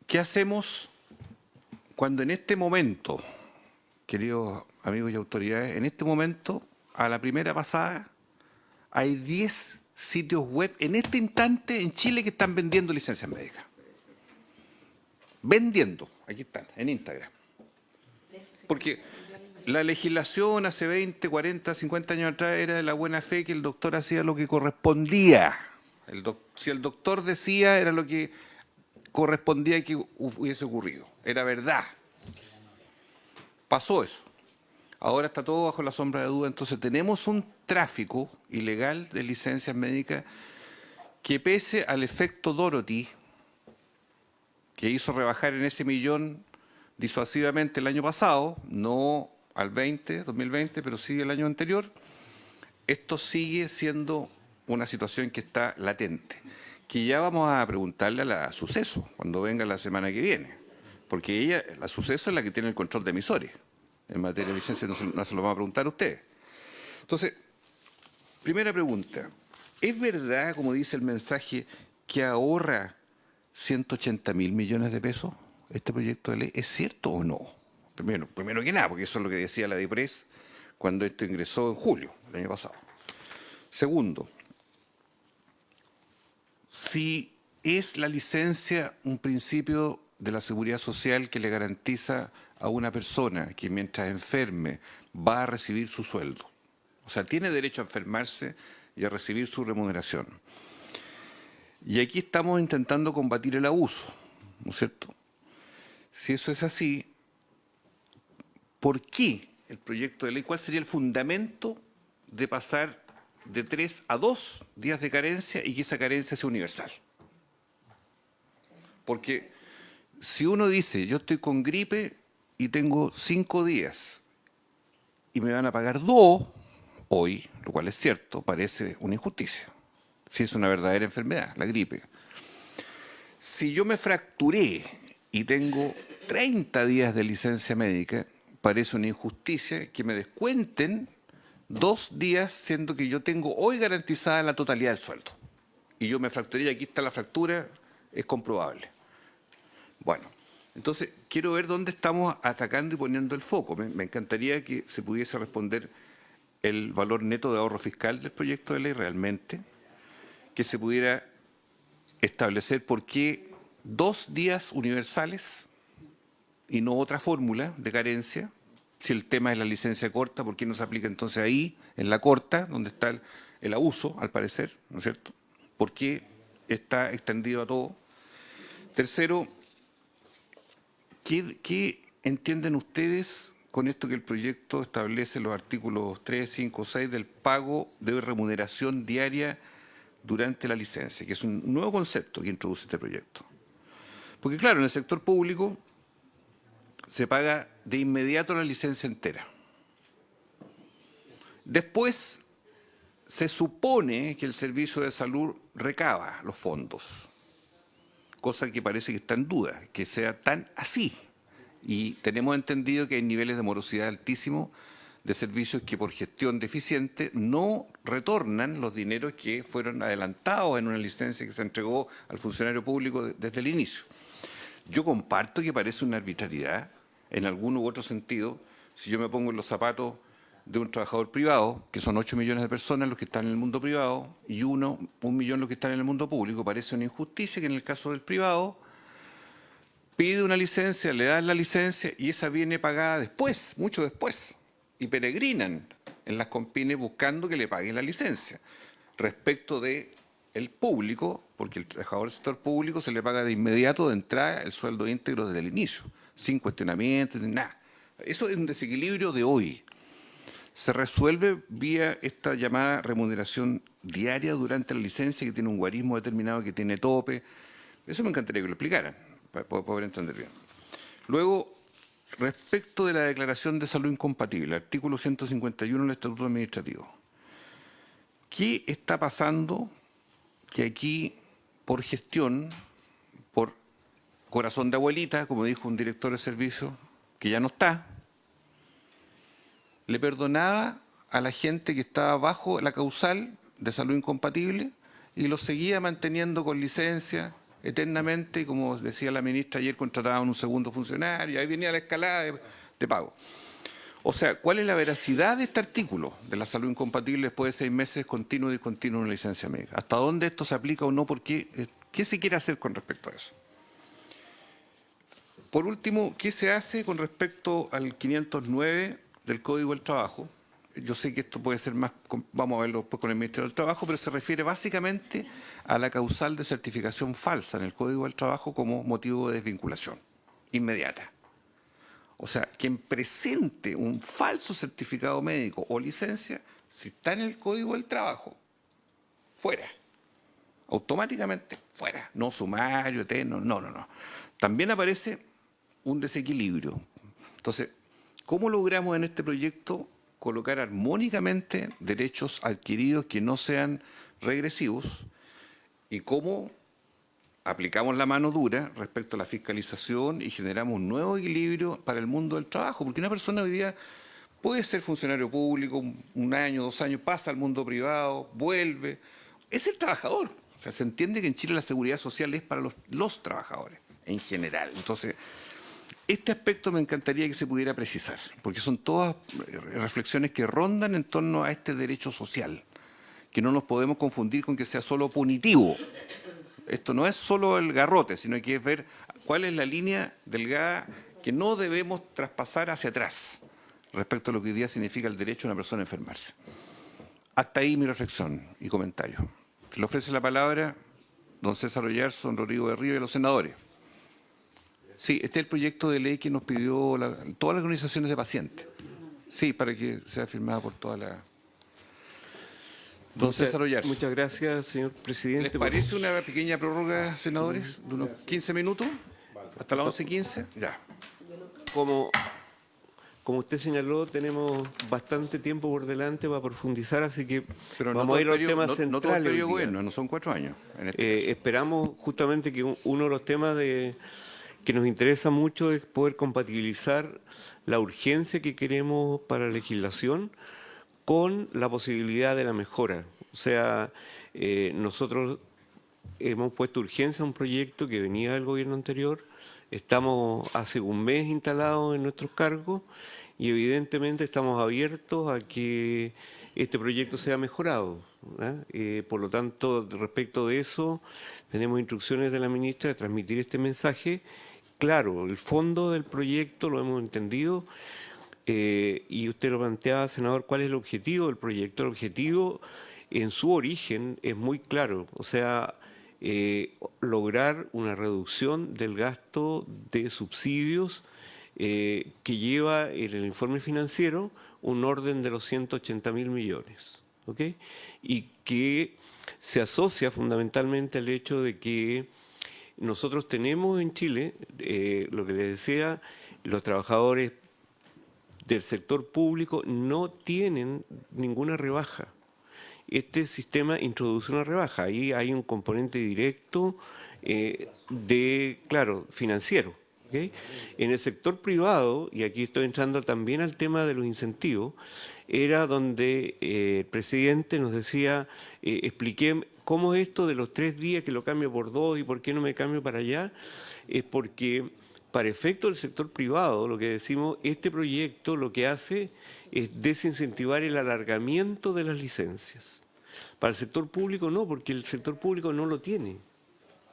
¿Qué hacemos cuando en este momento, queridos amigos y autoridades, en este momento, a la primera pasada, hay 10 sitios web en este instante en Chile que están vendiendo licencias médicas? Vendiendo, aquí están, en Instagram. Porque la legislación hace 20, 40, 50 años atrás era de la buena fe que el doctor hacía lo que correspondía. Si el doctor decía, era lo que correspondía que hubiese ocurrido. Era verdad. Pasó eso. Ahora está todo bajo la sombra de duda. Entonces tenemos un tráfico ilegal de licencias médicas que, pese al efecto Dorothy, que hizo rebajar en ese millón disuasivamente el año pasado, no al 2020, pero sí el año anterior, esto sigue siendo una situación que está latente, que ya vamos a preguntarle a la Suceso cuando venga la semana que viene, porque ella, la Suceso, es la que tiene el control de emisores. En materia de licencia no se lo van a preguntar a ustedes. Entonces, primera pregunta, ¿es verdad, como dice el mensaje, que ahorra 180.000 millones de pesos este proyecto de ley? ¿Es cierto o no? Primero que nada, porque eso es lo que decía la DIPRES cuando esto ingresó en julio del año pasado. Segundo, si es la licencia un principio de la seguridad social que le garantiza a una persona que mientras enferme va a recibir su sueldo, o sea, tiene derecho a enfermarse y a recibir su remuneración. Y aquí estamos intentando combatir el abuso, ¿no es cierto? Si eso es así, ¿por qué el proyecto de ley? ¿Cuál sería el fundamento de pasar de 3 a 2 días de carencia y que esa carencia sea universal? Porque si uno dice, yo estoy con gripe y tengo 5 días y me van a pagar 2 hoy, lo cual es cierto, parece una injusticia. Si es una verdadera enfermedad, la gripe. Si yo me fracturé y tengo 30 días de licencia médica, parece una injusticia que me descuenten 2 días, siendo que yo tengo hoy garantizada la totalidad del sueldo. Y yo me fracturé y aquí está la fractura, es comprobable. Bueno, entonces quiero ver dónde estamos atacando y poniendo el foco. Me encantaría que se pudiese responder el valor neto de ahorro fiscal del proyecto de ley realmente, que se pudiera establecer por qué 2 días universales y no otra fórmula de carencia. Si el tema es la licencia corta, ¿por qué no se aplica entonces ahí, en la corta, donde está el abuso, al parecer, ¿no es cierto? ¿Por qué está extendido a todo? Tercero, ¿qué entienden ustedes con esto que el proyecto establece los artículos 3, 5, 6 del pago de remuneración diaria durante la licencia, que es un nuevo concepto que introduce este proyecto? Porque claro, en el sector público se paga de inmediato la licencia entera. Después se supone que el servicio de salud recaba los fondos, cosa que parece que está en duda, que sea tan así. Y tenemos entendido que hay niveles de morosidad altísimos de servicios que por gestión deficiente no retornan los dineros que fueron adelantados en una licencia que se entregó al funcionario público desde el inicio. Yo comparto que parece una arbitrariedad, en algún u otro sentido, si yo me pongo en los zapatos de un trabajador privado, que son 8 millones de personas los que están en el mundo privado, y 1 millón los que están en el mundo público, parece una injusticia que en el caso del privado pide una licencia, le dan la licencia y esa viene pagada después, mucho después, y peregrinan en las compines buscando que le paguen la licencia. Respecto de el público, porque el trabajador del sector público se le paga de inmediato de entrada el sueldo íntegro desde el inicio, sin cuestionamiento, nada. Eso es un desequilibrio de hoy. se resuelve vía esta llamada remuneración diaria durante la licencia, que tiene un guarismo determinado, que tiene tope. Eso me encantaría que lo explicaran, para poder entender bien. Luego, respecto de la declaración de salud incompatible, artículo 151 del Estatuto Administrativo. ¿Qué está pasando que aquí, por gestión, por corazón de abuelita, como dijo un director de servicio, que ya no está, le perdonaba a la gente que estaba bajo la causal de salud incompatible y lo seguía manteniendo con licencia eternamente, y como decía la ministra ayer, contrataban un segundo funcionario, ahí venía la escalada de pago. O sea, ¿cuál es la veracidad de este artículo de la salud incompatible después de 6 meses continuo y discontinuo en una licencia médica? ¿Hasta dónde esto se aplica o no? ¿Qué se quiere hacer con respecto a eso? Por último, ¿qué se hace con respecto al 509 del Código del Trabajo? Yo sé que esto puede ser más, vamos a verlo después con el Ministerio del Trabajo, pero se refiere básicamente a la causal de certificación falsa en el Código del Trabajo como motivo de desvinculación inmediata. O sea, quien presente un falso certificado médico o licencia, si está en el Código del Trabajo, fuera. Automáticamente fuera. No sumario, eterno, no. También aparece un desequilibrio. Entonces, ¿cómo logramos en este proyecto colocar armónicamente derechos adquiridos que no sean regresivos? ¿Y cómo aplicamos la mano dura respecto a la fiscalización y generamos un nuevo equilibrio para el mundo del trabajo? Porque una persona hoy día puede ser funcionario público, 1 año, 2 años, pasa al mundo privado, vuelve. Es el trabajador. O sea, se entiende que en Chile la seguridad social es para los trabajadores en general. Entonces, este aspecto me encantaría que se pudiera precisar, porque son todas reflexiones que rondan en torno a este derecho social, que no nos podemos confundir con que sea solo punitivo. Esto no es solo el garrote, sino que es ver cuál es la línea delgada que no debemos traspasar hacia atrás respecto a lo que hoy día significa el derecho de una persona a enfermarse. Hasta ahí mi reflexión y comentario. Se le ofrece la palabra don César Oyarzo, don Rodrigo de Río y a los senadores. Sí, este es el proyecto de ley que nos pidió todas las organizaciones de pacientes. Sí, para que sea firmada por toda la... Don César Oyarzo. Muchas gracias, señor presidente. ¿Les parece una pequeña prórroga, senadores, de unos 15 minutos? ¿Hasta las 11:15? Ya. Como usted señaló, tenemos bastante tiempo por delante para profundizar, así que Pero vamos a ir a los temas no centrales. todo el periodo de hoy día. gobierno, no son 4 años. En este caso. Esperamos justamente que uno de los temas que nos interesa mucho es poder compatibilizar la urgencia que queremos para la legislación con la posibilidad de la mejora. O sea, nosotros hemos puesto urgencia a un proyecto que venía del gobierno anterior, estamos hace 1 mes instalados en nuestros cargos y evidentemente estamos abiertos a que este proyecto sea mejorado. Por lo tanto, respecto de eso, tenemos instrucciones de la ministra de transmitir este mensaje. Claro, el fondo del proyecto lo hemos entendido y usted lo planteaba, senador, ¿cuál es el objetivo del proyecto? El objetivo en su origen es muy claro, o sea, lograr una reducción del gasto de subsidios que lleva en el informe financiero un orden de los 180.000 millones, ¿ok? Y que se asocia fundamentalmente al hecho de que nosotros tenemos en Chile, lo que les decía, los trabajadores del sector público no tienen ninguna rebaja. Este sistema introduce una rebaja. Ahí hay un componente directo financiero. ¿Okay? En el sector privado, y aquí estoy entrando también al tema de los incentivos, era donde el presidente nos decía, expliqué cómo es esto de los 3 días que lo cambio por 2 y por qué no me cambio para allá. Es porque para efecto del sector privado, lo que decimos, este proyecto lo que hace es desincentivar el alargamiento de las licencias. Para el sector público no, porque el sector público no lo tiene.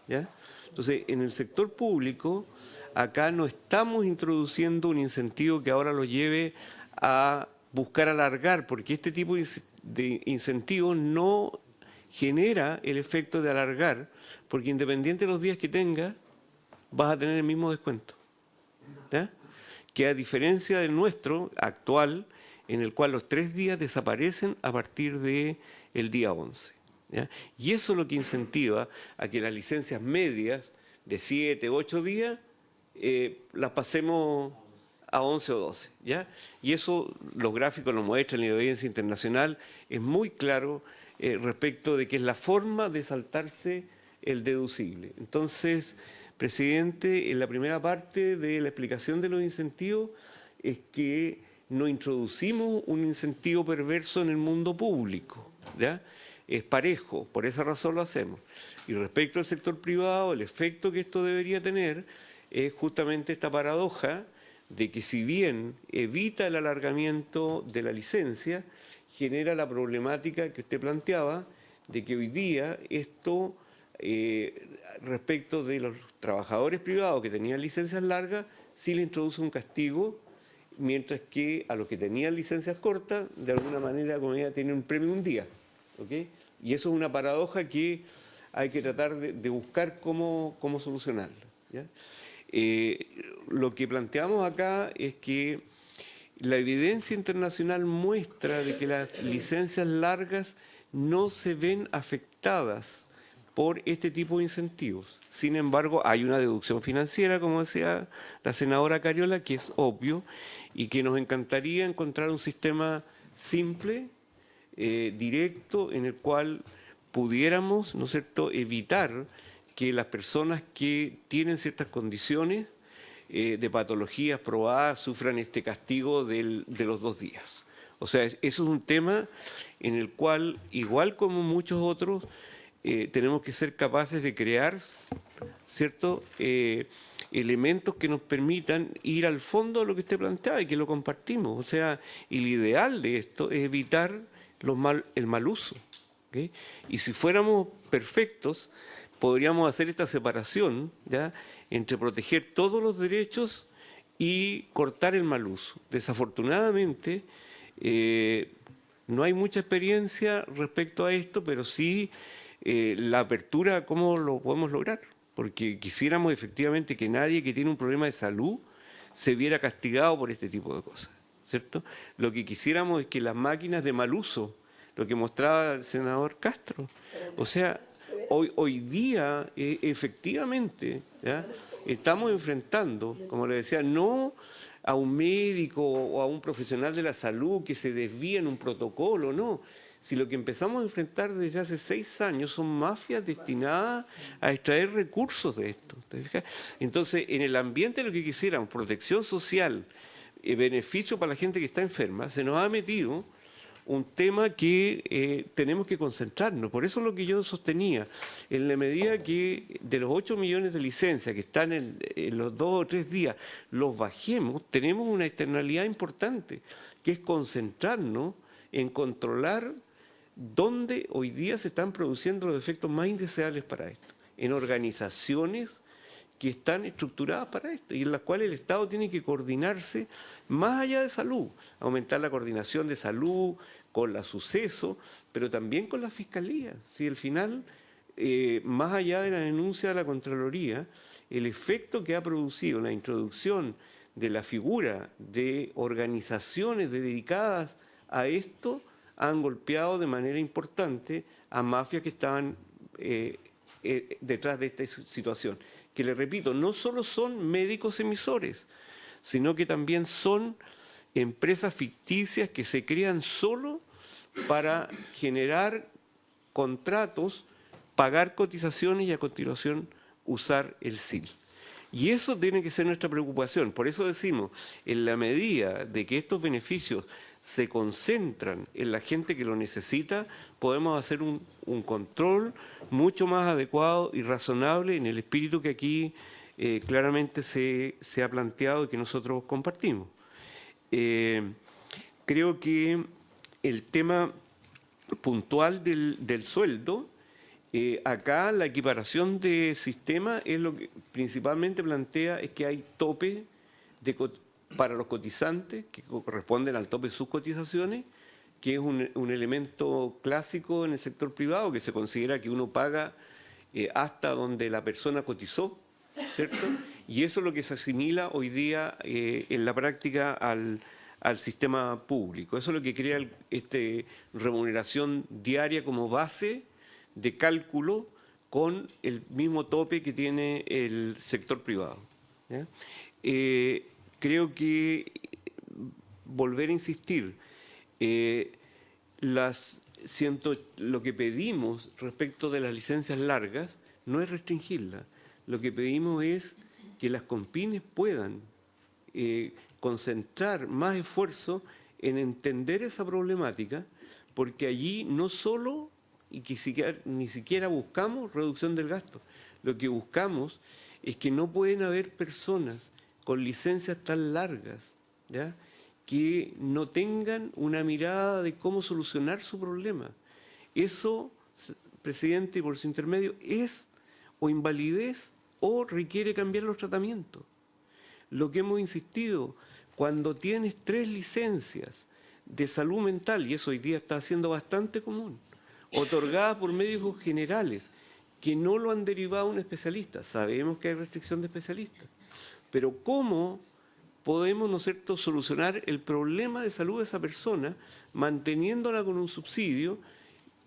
¿Ya? Entonces, en el sector público, acá no estamos introduciendo un incentivo que ahora lo lleve a buscar alargar, porque este tipo de incentivos no genera el efecto de alargar, porque independiente de los días que tenga, vas a tener el mismo descuento. ¿Ya? Que a diferencia del nuestro actual, en el cual los 3 días desaparecen a partir del día 11. ¿Ya? Y eso es lo que incentiva a que las licencias medias de 7, 8 días las pasemos a 11 o 12. ¿Ya? Y eso los gráficos lo muestran, la evidencia internacional es muy claro respecto de que es la forma de saltarse el deducible. Entonces, presidente, en la primera parte de la explicación de los incentivos es que no introducimos un incentivo perverso en el mundo público, ¿ya? Es parejo, por esa razón lo hacemos. Y respecto al sector privado, el efecto que esto debería tener es justamente esta paradoja de que si bien evita el alargamiento de la licencia, genera la problemática que usted planteaba de que hoy día esto, respecto de los trabajadores privados que tenían licencias largas, sí le introduce un castigo, mientras que a los que tenían licencias cortas, de alguna manera, como ya tienen un premio un día. ¿Okay? Y eso es una paradoja que hay que tratar de buscar cómo solucionarla. ¿Ya? Lo que planteamos acá es que la evidencia internacional muestra de que las licencias largas no se ven afectadas por este tipo de incentivos. Sin embargo, hay una deducción financiera, como decía la senadora Cariola, que es obvio y que nos encantaría encontrar un sistema simple, directo, en el cual pudiéramos, ¿no es cierto?, evitar que las personas que tienen ciertas condiciones de patologías probadas sufran este castigo de los 2 días. O sea, eso es un tema en el cual, igual como muchos otros, tenemos que ser capaces de crear ciertos elementos que nos permitan ir al fondo de lo que usted planteaba y que lo compartimos. O sea, el ideal de esto es evitar el mal uso. ¿Okay? Y si fuéramos perfectos, podríamos hacer esta separación, ¿ya?, entre proteger todos los derechos y cortar el mal uso. Desafortunadamente, no hay mucha experiencia respecto a esto, pero sí la apertura, ¿cómo lo podemos lograr? Porque quisiéramos efectivamente que nadie que tiene un problema de salud se viera castigado por este tipo de cosas, ¿cierto? Lo que quisiéramos es que las máquinas de mal uso, lo que mostraba el senador Castro, o sea, hoy día efectivamente, ¿ya?, estamos enfrentando, como le decía, no a un médico o a un profesional de la salud que se desvía en un protocolo, no. Si lo que empezamos a enfrentar desde hace 6 años son mafias destinadas a extraer recursos de esto. ¿Te fijas? Entonces, en el ambiente lo que quisiéramos, protección social, beneficio para la gente que está enferma, se nos ha metido un tema que tenemos que concentrarnos. Por eso es lo que yo sostenía. En la medida que de los 8 millones de licencias que están en los 2 o 3 días, los bajemos, tenemos una externalidad importante, que es concentrarnos en controlar dónde hoy día se están produciendo los efectos más indeseables para esto, en organizaciones que están estructuradas para esto y en las cuales el Estado tiene que coordinarse más allá de salud, aumentar la coordinación de salud con la suceso, pero también con la Fiscalía. Si al final, más allá de la denuncia de la Contraloría, el efecto que ha producido la introducción de la figura de organizaciones dedicadas a esto han golpeado de manera importante a mafias que estaban detrás de esta situación. Que le repito, no solo son médicos emisores, sino que también son empresas ficticias que se crean solo para generar contratos, pagar cotizaciones y a continuación usar el SIL. Y eso tiene que ser nuestra preocupación. Por eso decimos, en la medida de que estos beneficios se concentran en la gente que lo necesita, podemos hacer un control mucho más adecuado y razonable en el espíritu que aquí claramente se ha planteado y que nosotros compartimos. Creo que el tema puntual del sueldo, acá la equiparación de sistema es lo que principalmente plantea es que hay tope para los cotizantes que corresponden al tope de sus cotizaciones, que es un elemento clásico en el sector privado, que se considera que uno paga hasta donde la persona cotizó, ¿cierto? Y eso es lo que se asimila hoy día en la práctica al al sistema público. Eso es lo que crea remuneración diaria como base de cálculo con el mismo tope que tiene el sector privado, ¿ya? Creo que, volver a insistir, lo que pedimos respecto de las licencias largas no es restringirlas. Lo que pedimos es que las Compines puedan concentrar más esfuerzo en entender esa problemática, porque allí no solo ni siquiera buscamos reducción del gasto. Lo que buscamos es que no pueden haber personas con licencias tan largas, ¿ya?, que no tengan una mirada de cómo solucionar su problema. Eso, presidente, y por su intermedio, es o invalidez o requiere cambiar los tratamientos. Lo que hemos insistido, cuando tienes 3 licencias de salud mental, y eso hoy día está siendo bastante común, otorgadas por médicos generales, que no lo han derivado a un especialista. Sabemos que hay restricción de especialistas, pero ¿cómo podemos, ¿no es cierto?, solucionar el problema de salud de esa persona manteniéndola con un subsidio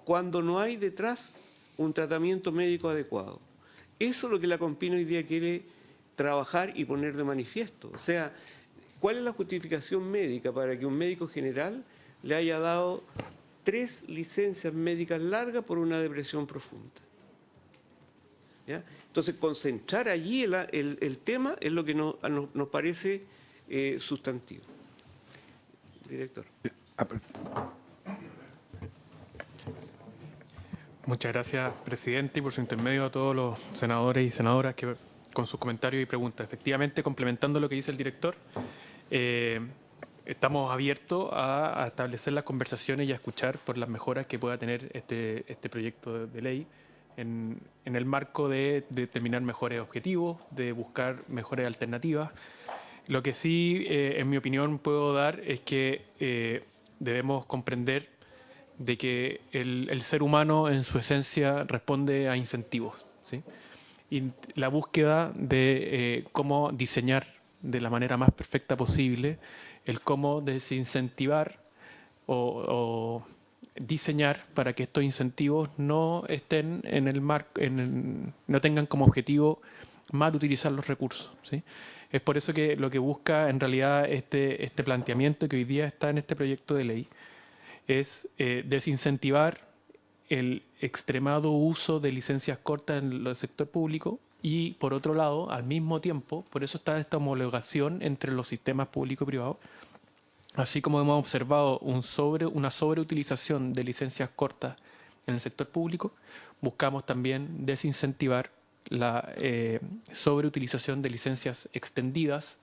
cuando no hay detrás un tratamiento médico adecuado? Eso es lo que la Compine hoy día quiere trabajar y poner de manifiesto. O sea, ¿cuál es la justificación médica para que un médico general le haya dado 3 licencias médicas largas por una depresión profunda? ¿Ya? Entonces, concentrar allí el tema es lo que nos parece sustantivo. Director. Muchas gracias, presidente, y por su intermedio a todos los senadores y senadoras que con sus comentarios y preguntas. Efectivamente, complementando lo que dice el director, estamos abiertos a establecer las conversaciones y a escuchar por las mejoras que pueda tener este proyecto de ley en el marco de determinar mejores objetivos, de buscar mejores alternativas. Lo que sí, en mi opinión, puedo dar es que debemos comprender de que el ser humano en su esencia responde a incentivos, ¿sí? Y la búsqueda de cómo diseñar de la manera más perfecta posible, el cómo desincentivar o diseñar para que estos incentivos no estén en el no tengan como objetivo mal utilizar los recursos, ¿sí? Es por eso que lo que busca en realidad este planteamiento que hoy día está en este proyecto de ley es desincentivar el extremado uso de licencias cortas en el sector público y, por otro lado, al mismo tiempo, por eso está esta homologación entre los sistemas público y privado, así como hemos observado una sobreutilización de licencias cortas en el sector público, buscamos también desincentivar la sobreutilización de licencias extendidas,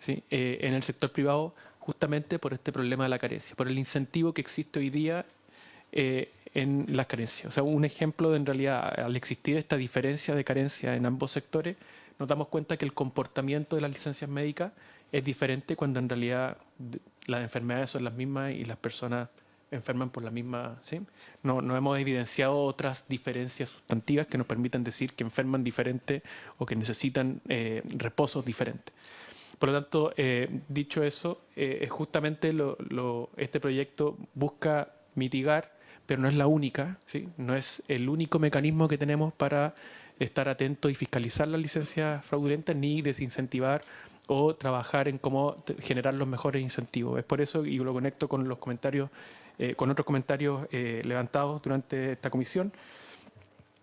¿sí?, en el sector privado, justamente por este problema de la carencia, por el incentivo que existe hoy día en las carencias. O sea, un ejemplo de, en realidad, al existir esta diferencia de carencia en ambos sectores, nos damos cuenta que el comportamiento de las licencias médicas es diferente cuando en realidad las enfermedades son las mismas y las personas enferman por la misma, ¿sí? No hemos evidenciado otras diferencias sustantivas que nos permitan decir que enferman diferente o que necesitan reposos diferentes. Por lo tanto, dicho eso, justamente este proyecto busca mitigar, pero no es la única, ¿sí? No es el único mecanismo que tenemos para estar atentos y fiscalizar las licencias fraudulentas, ni desincentivar o trabajar en cómo generar los mejores incentivos. Es por eso, y lo conecto con los comentarios, con otros comentarios levantados durante esta comisión,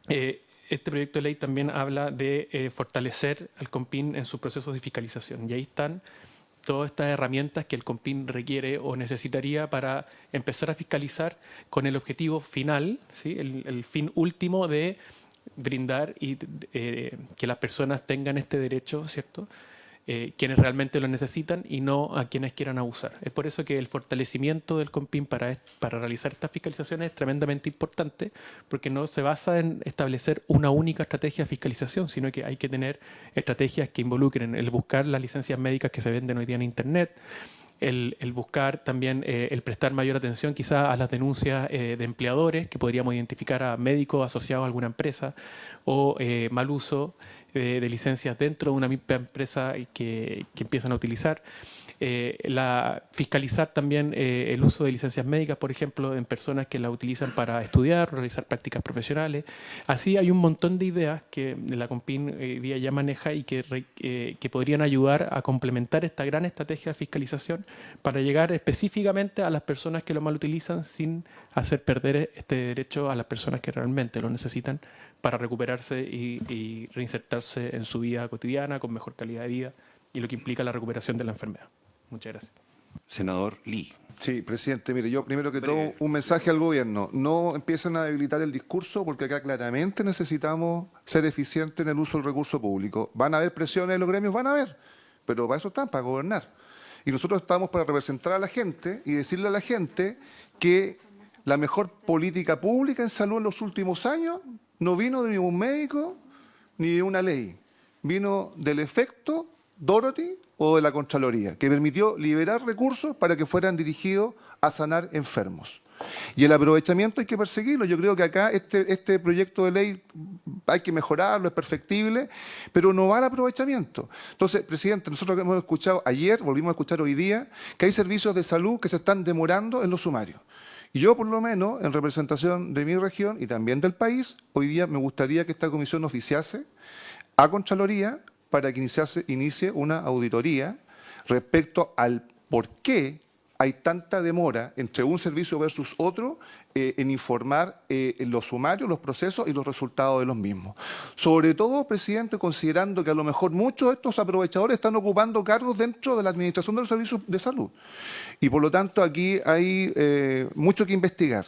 este proyecto de ley también habla de fortalecer al COMPIN en sus procesos de fiscalización. Y ahí están todas estas herramientas que el COMPIN requiere o necesitaría para empezar a fiscalizar con el objetivo final, ¿sí?, el fin último de brindar y que las personas tengan este derecho, ¿cierto?, quienes realmente lo necesitan y no a quienes quieran abusar. Es por eso que el fortalecimiento del COMPIN para realizar estas fiscalizaciones es tremendamente importante, porque no se basa en establecer una única estrategia de fiscalización, sino que hay que tener estrategias que involucren el buscar las licencias médicas que se venden hoy día en Internet, el buscar también el prestar mayor atención quizás a las denuncias de empleadores, que podríamos identificar a médicos asociados a alguna empresa, o mal uso de licencias dentro de una misma empresa que empiezan a utilizar. Fiscalizar también el uso de licencias médicas, por ejemplo, en personas que la utilizan para estudiar o realizar prácticas profesionales. Así hay un montón de ideas que la COMPIN hoy día ya maneja y que podrían ayudar a complementar esta gran estrategia de fiscalización para llegar específicamente a las personas que lo mal utilizan sin hacer perder este derecho a las personas que realmente lo necesitan para recuperarse y reinsertarse en su vida cotidiana con mejor calidad de vida y lo que implica la recuperación de la enfermedad. Muchas gracias. Senador Lee. Sí, presidente, mire, yo primero que todo un mensaje al gobierno. No empiecen a debilitar el discurso porque acá claramente necesitamos ser eficientes en el uso del recurso público. ¿Van a haber presiones en los gremios? Van a haber, pero para eso están, para gobernar. Y nosotros estamos para representar a la gente y decirle a la gente que la mejor política pública en salud en los últimos años no vino de ningún médico ni de una ley. Vino del efecto Dorothy o de la Contraloría, que permitió liberar recursos para que fueran dirigidos a sanar enfermos. Y el aprovechamiento hay que perseguirlo. Yo creo que acá este proyecto de ley hay que mejorarlo, es perfectible, pero no va al aprovechamiento. Entonces, presidente, nosotros hemos escuchado ayer, volvimos a escuchar hoy día, que hay servicios de salud que se están demorando en los sumarios. Y yo, por lo menos, en representación de mi región y también del país, hoy día me gustaría que esta comisión oficiase a Contraloría para que inicie una auditoría respecto al por qué hay tanta demora entre un servicio versus otro en informar los sumarios, los procesos y los resultados de los mismos. Sobre todo, presidente, considerando que a lo mejor muchos de estos aprovechadores están ocupando cargos dentro de la administración de los servicios de salud. Y por lo tanto aquí hay mucho que investigar.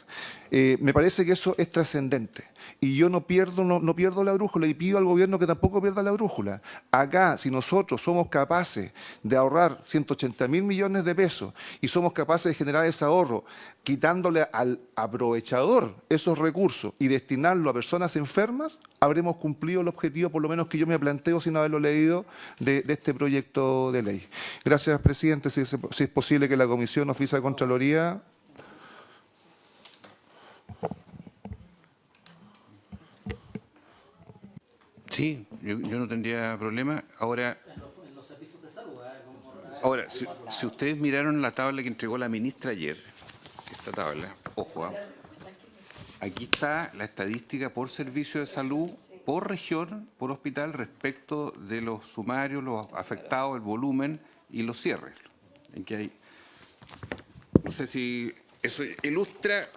Me parece que eso es trascendente. Y yo no pierdo la brújula y pido al gobierno que tampoco pierda la brújula. Acá, si nosotros somos capaces de ahorrar 180.000 millones de pesos y somos capaces de generar ese ahorro, quitándole al aprovechador esos recursos y destinarlo a personas enfermas, habremos cumplido el objetivo, por lo menos que yo me planteo sin haberlo leído, de este proyecto de ley. Gracias, presidente. Si es posible que la Comisión Oficia de Contraloría... Sí, yo no tendría problema. Ahora, En los servicios de salud. ahora si ustedes miraron la tabla que entregó la ministra ayer, esta tabla, ojo, aquí está la estadística por servicio de salud, por región, por hospital, respecto de los sumarios, los afectados, el volumen y los cierres. En que hay, no sé si eso ilustra.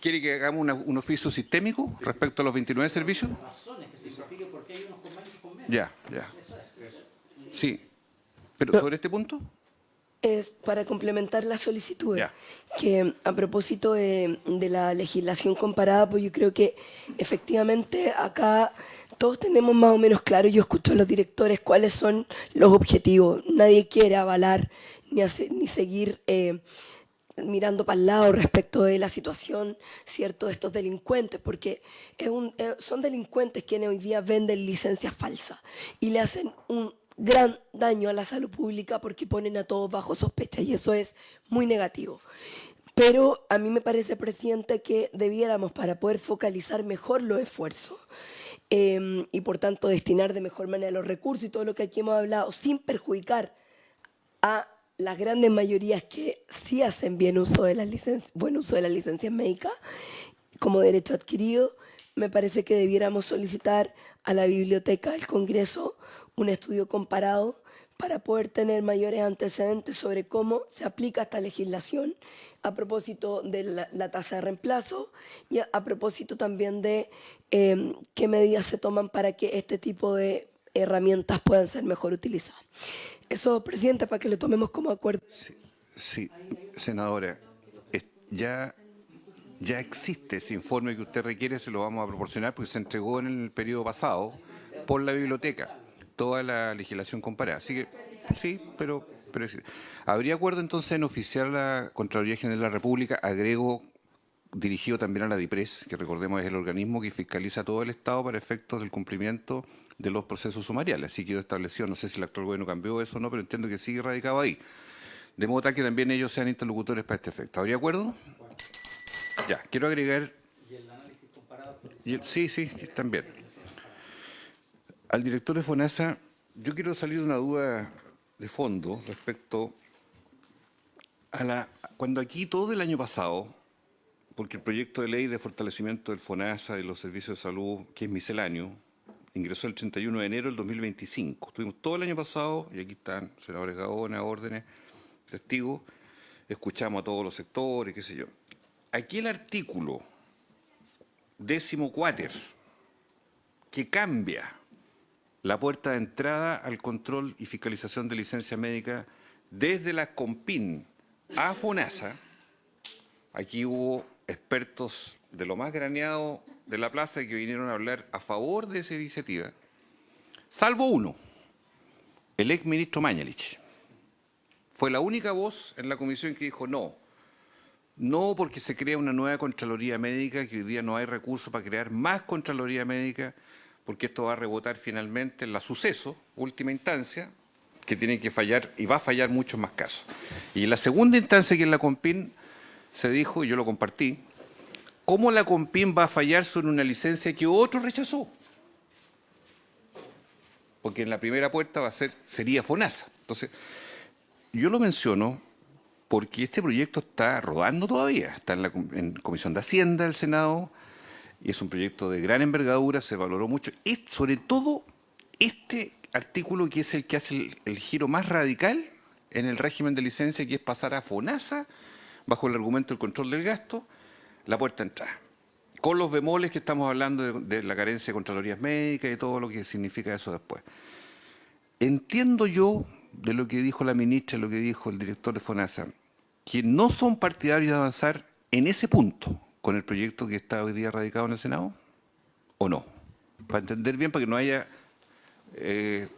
¿Quiere que hagamos un oficio sistémico respecto a los 29 servicios? Ya. Sí. ¿Pero sobre este punto? Es para complementar la solicitud, Ya. que a propósito de la legislación comparada, pues yo creo que efectivamente acá todos tenemos más o menos claro, yo escucho a los directores cuáles son los objetivos. Nadie quiere avalar ni seguir mirando para el lado respecto de la situación, ¿cierto?, de estos delincuentes, porque son delincuentes quienes hoy día venden licencias falsas y le hacen un gran daño a la salud pública porque ponen a todos bajo sospecha y eso es muy negativo. Pero a mí me parece, presidente, que debiéramos, para poder focalizar mejor los esfuerzos y por tanto destinar de mejor manera los recursos y todo lo que aquí hemos hablado, sin perjudicar a las grandes mayorías que sí hacen buen uso de las licencias médicas como derecho adquirido, me parece que debiéramos solicitar a la Biblioteca del Congreso un estudio comparado para poder tener mayores antecedentes sobre cómo se aplica esta legislación a propósito de la tasa de reemplazo y a propósito también de qué medidas se toman para que este tipo de herramientas puedan ser mejor utilizadas. Eso, presidente, para que lo tomemos como acuerdo. Sí, senadora, ya existe ese informe que usted requiere, se lo vamos a proporcionar porque se entregó en el periodo pasado por la biblioteca, toda la legislación comparada. Así que sí, pero ¿habría acuerdo entonces en oficiar la Contraloría General de la República? Agrego, dirigido también a la DIPRES, que recordemos es el organismo que fiscaliza todo el Estado para efectos del cumplimiento de los procesos sumariales. Así quedó establecido, no sé si el actual gobierno cambió eso o no, pero entiendo que sigue radicado ahí. De modo tal que también ellos sean interlocutores para este efecto. ¿Habría acuerdo? Ya, quiero agregar... ¿Y el análisis comparado? Sí, también. Al director de FONASA, yo quiero salir de una duda de fondo respecto a cuando aquí todo el año pasado, porque el proyecto de ley de fortalecimiento del FONASA y los servicios de salud, que es misceláneo, ingresó el 31 de enero del 2025. Estuvimos todo el año pasado, y aquí están senadores Gaona, órdenes, testigos, escuchamos a todos los sectores, qué sé yo. Aquí el artículo 14, que cambia la puerta de entrada al control y fiscalización de licencia médica desde la COMPIN a FONASA. Aquí hubo expertos de lo más graneado de la plaza que vinieron a hablar a favor de esa iniciativa, salvo uno, el exministro Mañalich. Fue la única voz en la comisión que dijo no. No, porque se crea una nueva Contraloría Médica, que hoy día no hay recursos para crear más Contraloría Médica, porque esto va a rebotar finalmente en la suceso, última instancia, que tiene que fallar y va a fallar muchos más casos. Y en la segunda instancia, que es la COMPIN, se dijo, y yo lo compartí, ¿cómo la COMPIN va a fallar sobre una licencia que otro rechazó? Porque en la primera puerta sería FONASA. Entonces, yo lo menciono porque este proyecto está rodando todavía, está en Comisión de Hacienda del Senado, y es un proyecto de gran envergadura, se valoró mucho, y sobre todo este artículo que es el que hace el giro más radical en el régimen de licencia, que es pasar a FONASA, bajo el argumento del control del gasto, la puerta de entrada. Con los bemoles que estamos hablando de la carencia de contralorías médicas y todo lo que significa eso después. Entiendo yo, de lo que dijo la ministra, lo que dijo el director de FONASA, que no son partidarios de avanzar en ese punto con el proyecto que está hoy día radicado en el Senado, ¿o no? Para entender bien, para que no haya de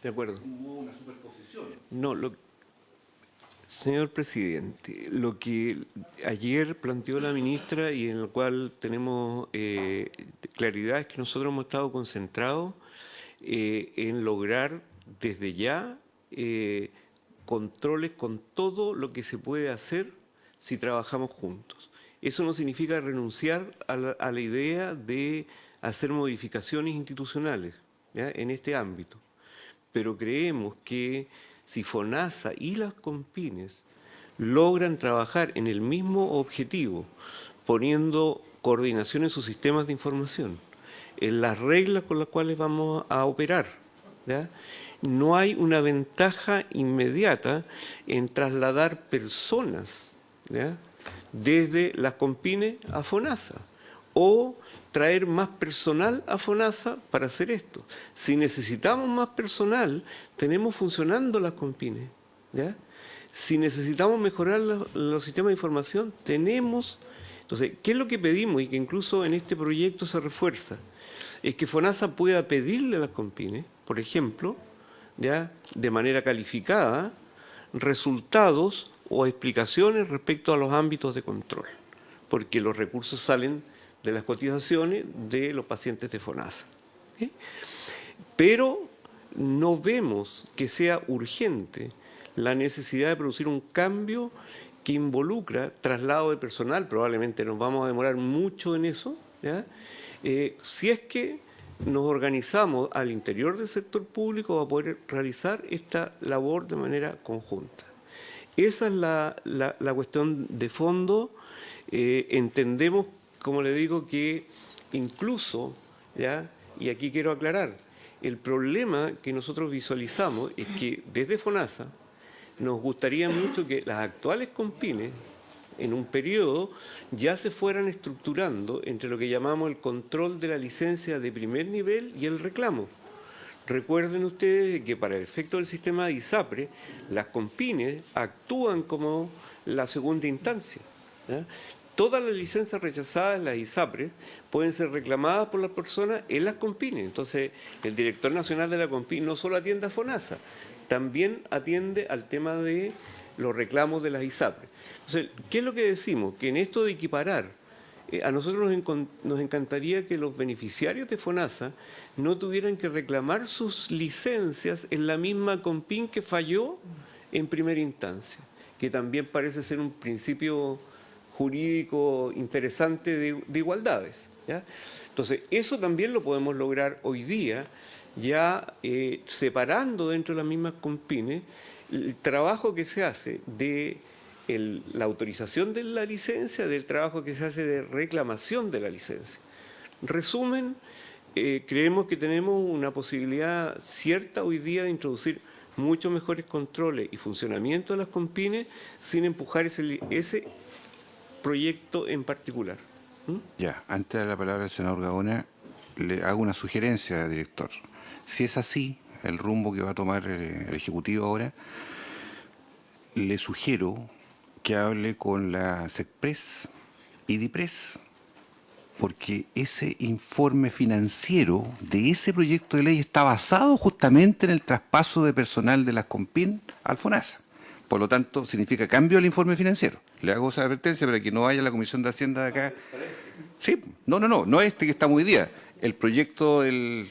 acuerdo. Una superposición. No, señor presidente, lo que ayer planteó la ministra y en el cual tenemos claridad es que nosotros hemos estado concentrados en lograr desde ya controles con todo lo que se puede hacer si trabajamos juntos. Eso no significa renunciar a la idea de hacer modificaciones institucionales, ¿ya?, en este ámbito, pero creemos que si FONASA y las COMPINES logran trabajar en el mismo objetivo, poniendo coordinación en sus sistemas de información, en las reglas con las cuales vamos a operar, ¿ya?, no hay una ventaja inmediata en trasladar personas, ¿ya?, desde las COMPINES a FONASA o traer más personal a FONASA para hacer esto. Si necesitamos más personal, tenemos funcionando las COMPINES, ¿ya? Si necesitamos mejorar los sistemas de información, tenemos. Entonces, ¿qué es lo que pedimos y que incluso en este proyecto se refuerza? Es que FONASA pueda pedirle a las COMPINES, por ejemplo, ¿ya?, de manera calificada, resultados o explicaciones respecto a los ámbitos de control, porque los recursos salen de las cotizaciones de los pacientes de FONASA. ¿Sí? Pero no vemos que sea urgente la necesidad de producir un cambio que involucra traslado de personal, probablemente nos vamos a demorar mucho en eso, ¿ya?, si es que nos organizamos al interior del sector público para poder realizar esta labor de manera conjunta. Esa es la cuestión de fondo. Entendemos, como le digo, que incluso, ¿ya?, y aquí quiero aclarar, el problema que nosotros visualizamos es que desde FONASA nos gustaría mucho que las actuales COMPINES en un periodo ya se fueran estructurando entre lo que llamamos el control de la licencia de primer nivel y el reclamo. Recuerden ustedes que para el efecto del sistema de ISAPRE, las COMPINES actúan como la segunda instancia, ¿ya? Todas las licencias rechazadas en las ISAPRE pueden ser reclamadas por las personas en las COMPINES. Entonces, el director nacional de la COMPIN no solo atiende a FONASA, también atiende al tema de los reclamos de las ISAPRE. Entonces, ¿qué es lo que decimos? Que en esto de equiparar, a nosotros nos encantaría que los beneficiarios de FONASA no tuvieran que reclamar sus licencias en la misma COMPIN que falló en primera instancia, que también parece ser un principio jurídico interesante de igualdades, ¿ya? Entonces, eso también lo podemos lograr hoy día ya separando dentro de las mismas CONPINES el trabajo que se hace de la autorización de la licencia del trabajo que se hace de reclamación de la licencia. Resumen, creemos que tenemos una posibilidad cierta hoy día de introducir muchos mejores controles y funcionamiento de las CONPINES sin empujar ese proyecto en particular. Ya, antes de la palabra del senador Gaona, le hago una sugerencia, director. Si es así, el rumbo que va a tomar el Ejecutivo ahora, le sugiero que hable con la SECPRES y DIPRES, porque ese informe financiero de ese proyecto de ley está basado justamente en el traspaso de personal de las CONPIN al FONASA. Por lo tanto, significa cambio del informe financiero. Le hago esa advertencia para que no vaya a la Comisión de Hacienda de acá. Sí, no este que estamos hoy día. El proyecto del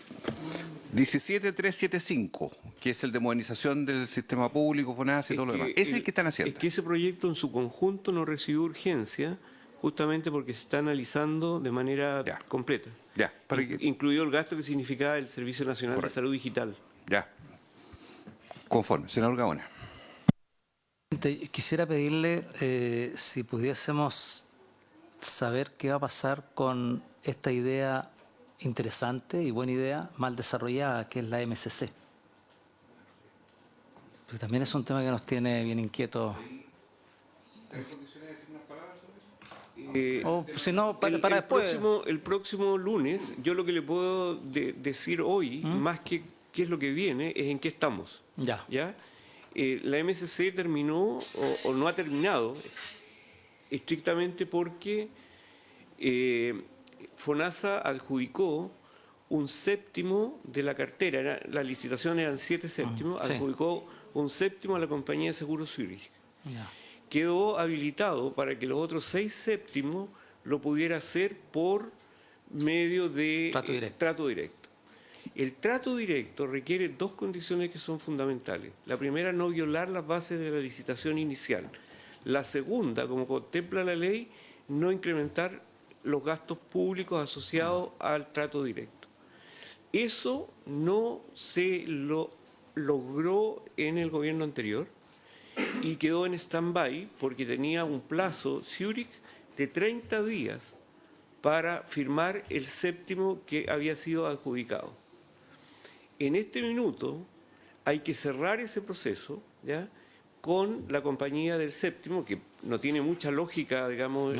17375, que es el de modernización del sistema público, FONASA y todo lo demás. Ese es el que están haciendo. Es que ese proyecto en su conjunto no recibió urgencia, justamente porque se está analizando de manera completa. Ya, para que... Incluido el gasto que significaba el Servicio Nacional de Salud Digital. Ya. Conforme. Senador Gaona. Quisiera pedirle si pudiésemos saber qué va a pasar con esta idea interesante y buena idea mal desarrollada, que es la MCC. Porque también es un tema que nos tiene bien inquietos. Si no, para después. El próximo lunes, yo lo que le puedo decir hoy, más que qué es lo que viene, es en qué estamos. Ya. La MCC terminó o no ha terminado estrictamente porque FONASA adjudicó un séptimo de la cartera, la licitación eran 7 séptimos, adjudicó un séptimo a la compañía de seguros Zurich. Quedó habilitado para que los otros 6 séptimos lo pudiera hacer por medio de trato directo. El trato directo requiere 2 condiciones que son fundamentales. La primera, no violar las bases de la licitación inicial. La segunda, como contempla la ley, no incrementar los gastos públicos asociados al trato directo. Eso no se logró en el gobierno anterior y quedó en stand-by porque tenía un plazo Zurich de 30 días para firmar el séptimo que había sido adjudicado. En este minuto hay que cerrar ese proceso, ¿ya?, con la compañía del séptimo, que no tiene mucha lógica, digamos,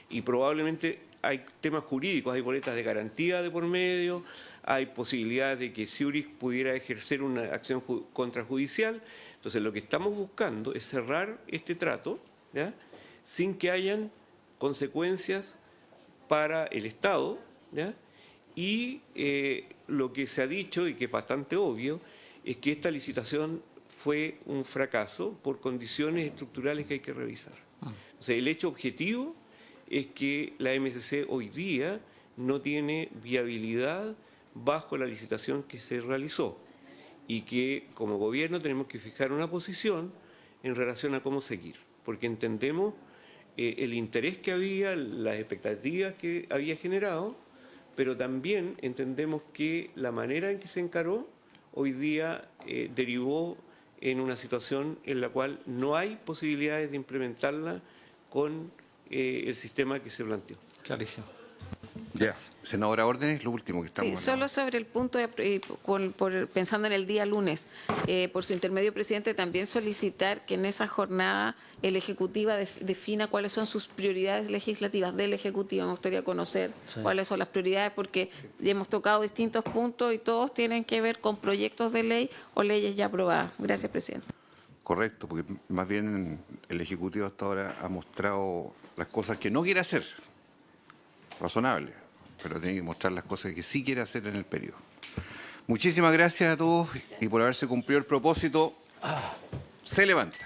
y probablemente hay temas jurídicos, hay boletas de garantía de por medio, hay posibilidad de que Zurich pudiera ejercer una acción contrajudicial. Entonces, lo que estamos buscando es cerrar este trato, ¿ya?, sin que hayan consecuencias para el Estado, ¿ya? Y lo que se ha dicho, y que es bastante obvio, es que esta licitación fue un fracaso por condiciones estructurales que hay que revisar. O sea, el hecho objetivo es que la MCC hoy día no tiene viabilidad bajo la licitación que se realizó y que como gobierno tenemos que fijar una posición en relación a cómo seguir, porque entendemos el interés que había, las expectativas que había generado, pero también entendemos que la manera en que se encaró hoy día derivó en una situación en la cual no hay posibilidades de implementarla con el sistema que se planteó. Clarísimo. Ya, senadora Órdenes, lo último que estamos Sí, solo sobre el punto, pensando en el día lunes, por su intermedio, presidente, también solicitar que en esa jornada el Ejecutivo defina cuáles son sus prioridades legislativas del Ejecutivo. Me gustaría conocer cuáles son las prioridades, porque ya hemos tocado distintos puntos y todos tienen que ver con proyectos de ley o leyes ya aprobadas. Gracias, presidente. Correcto, porque más bien el Ejecutivo hasta ahora ha mostrado las cosas que no quiere hacer, razonable, pero tiene que mostrar las cosas que sí quiere hacer en el periodo. Muchísimas gracias a todos y por haberse cumplido el propósito. Se levanta.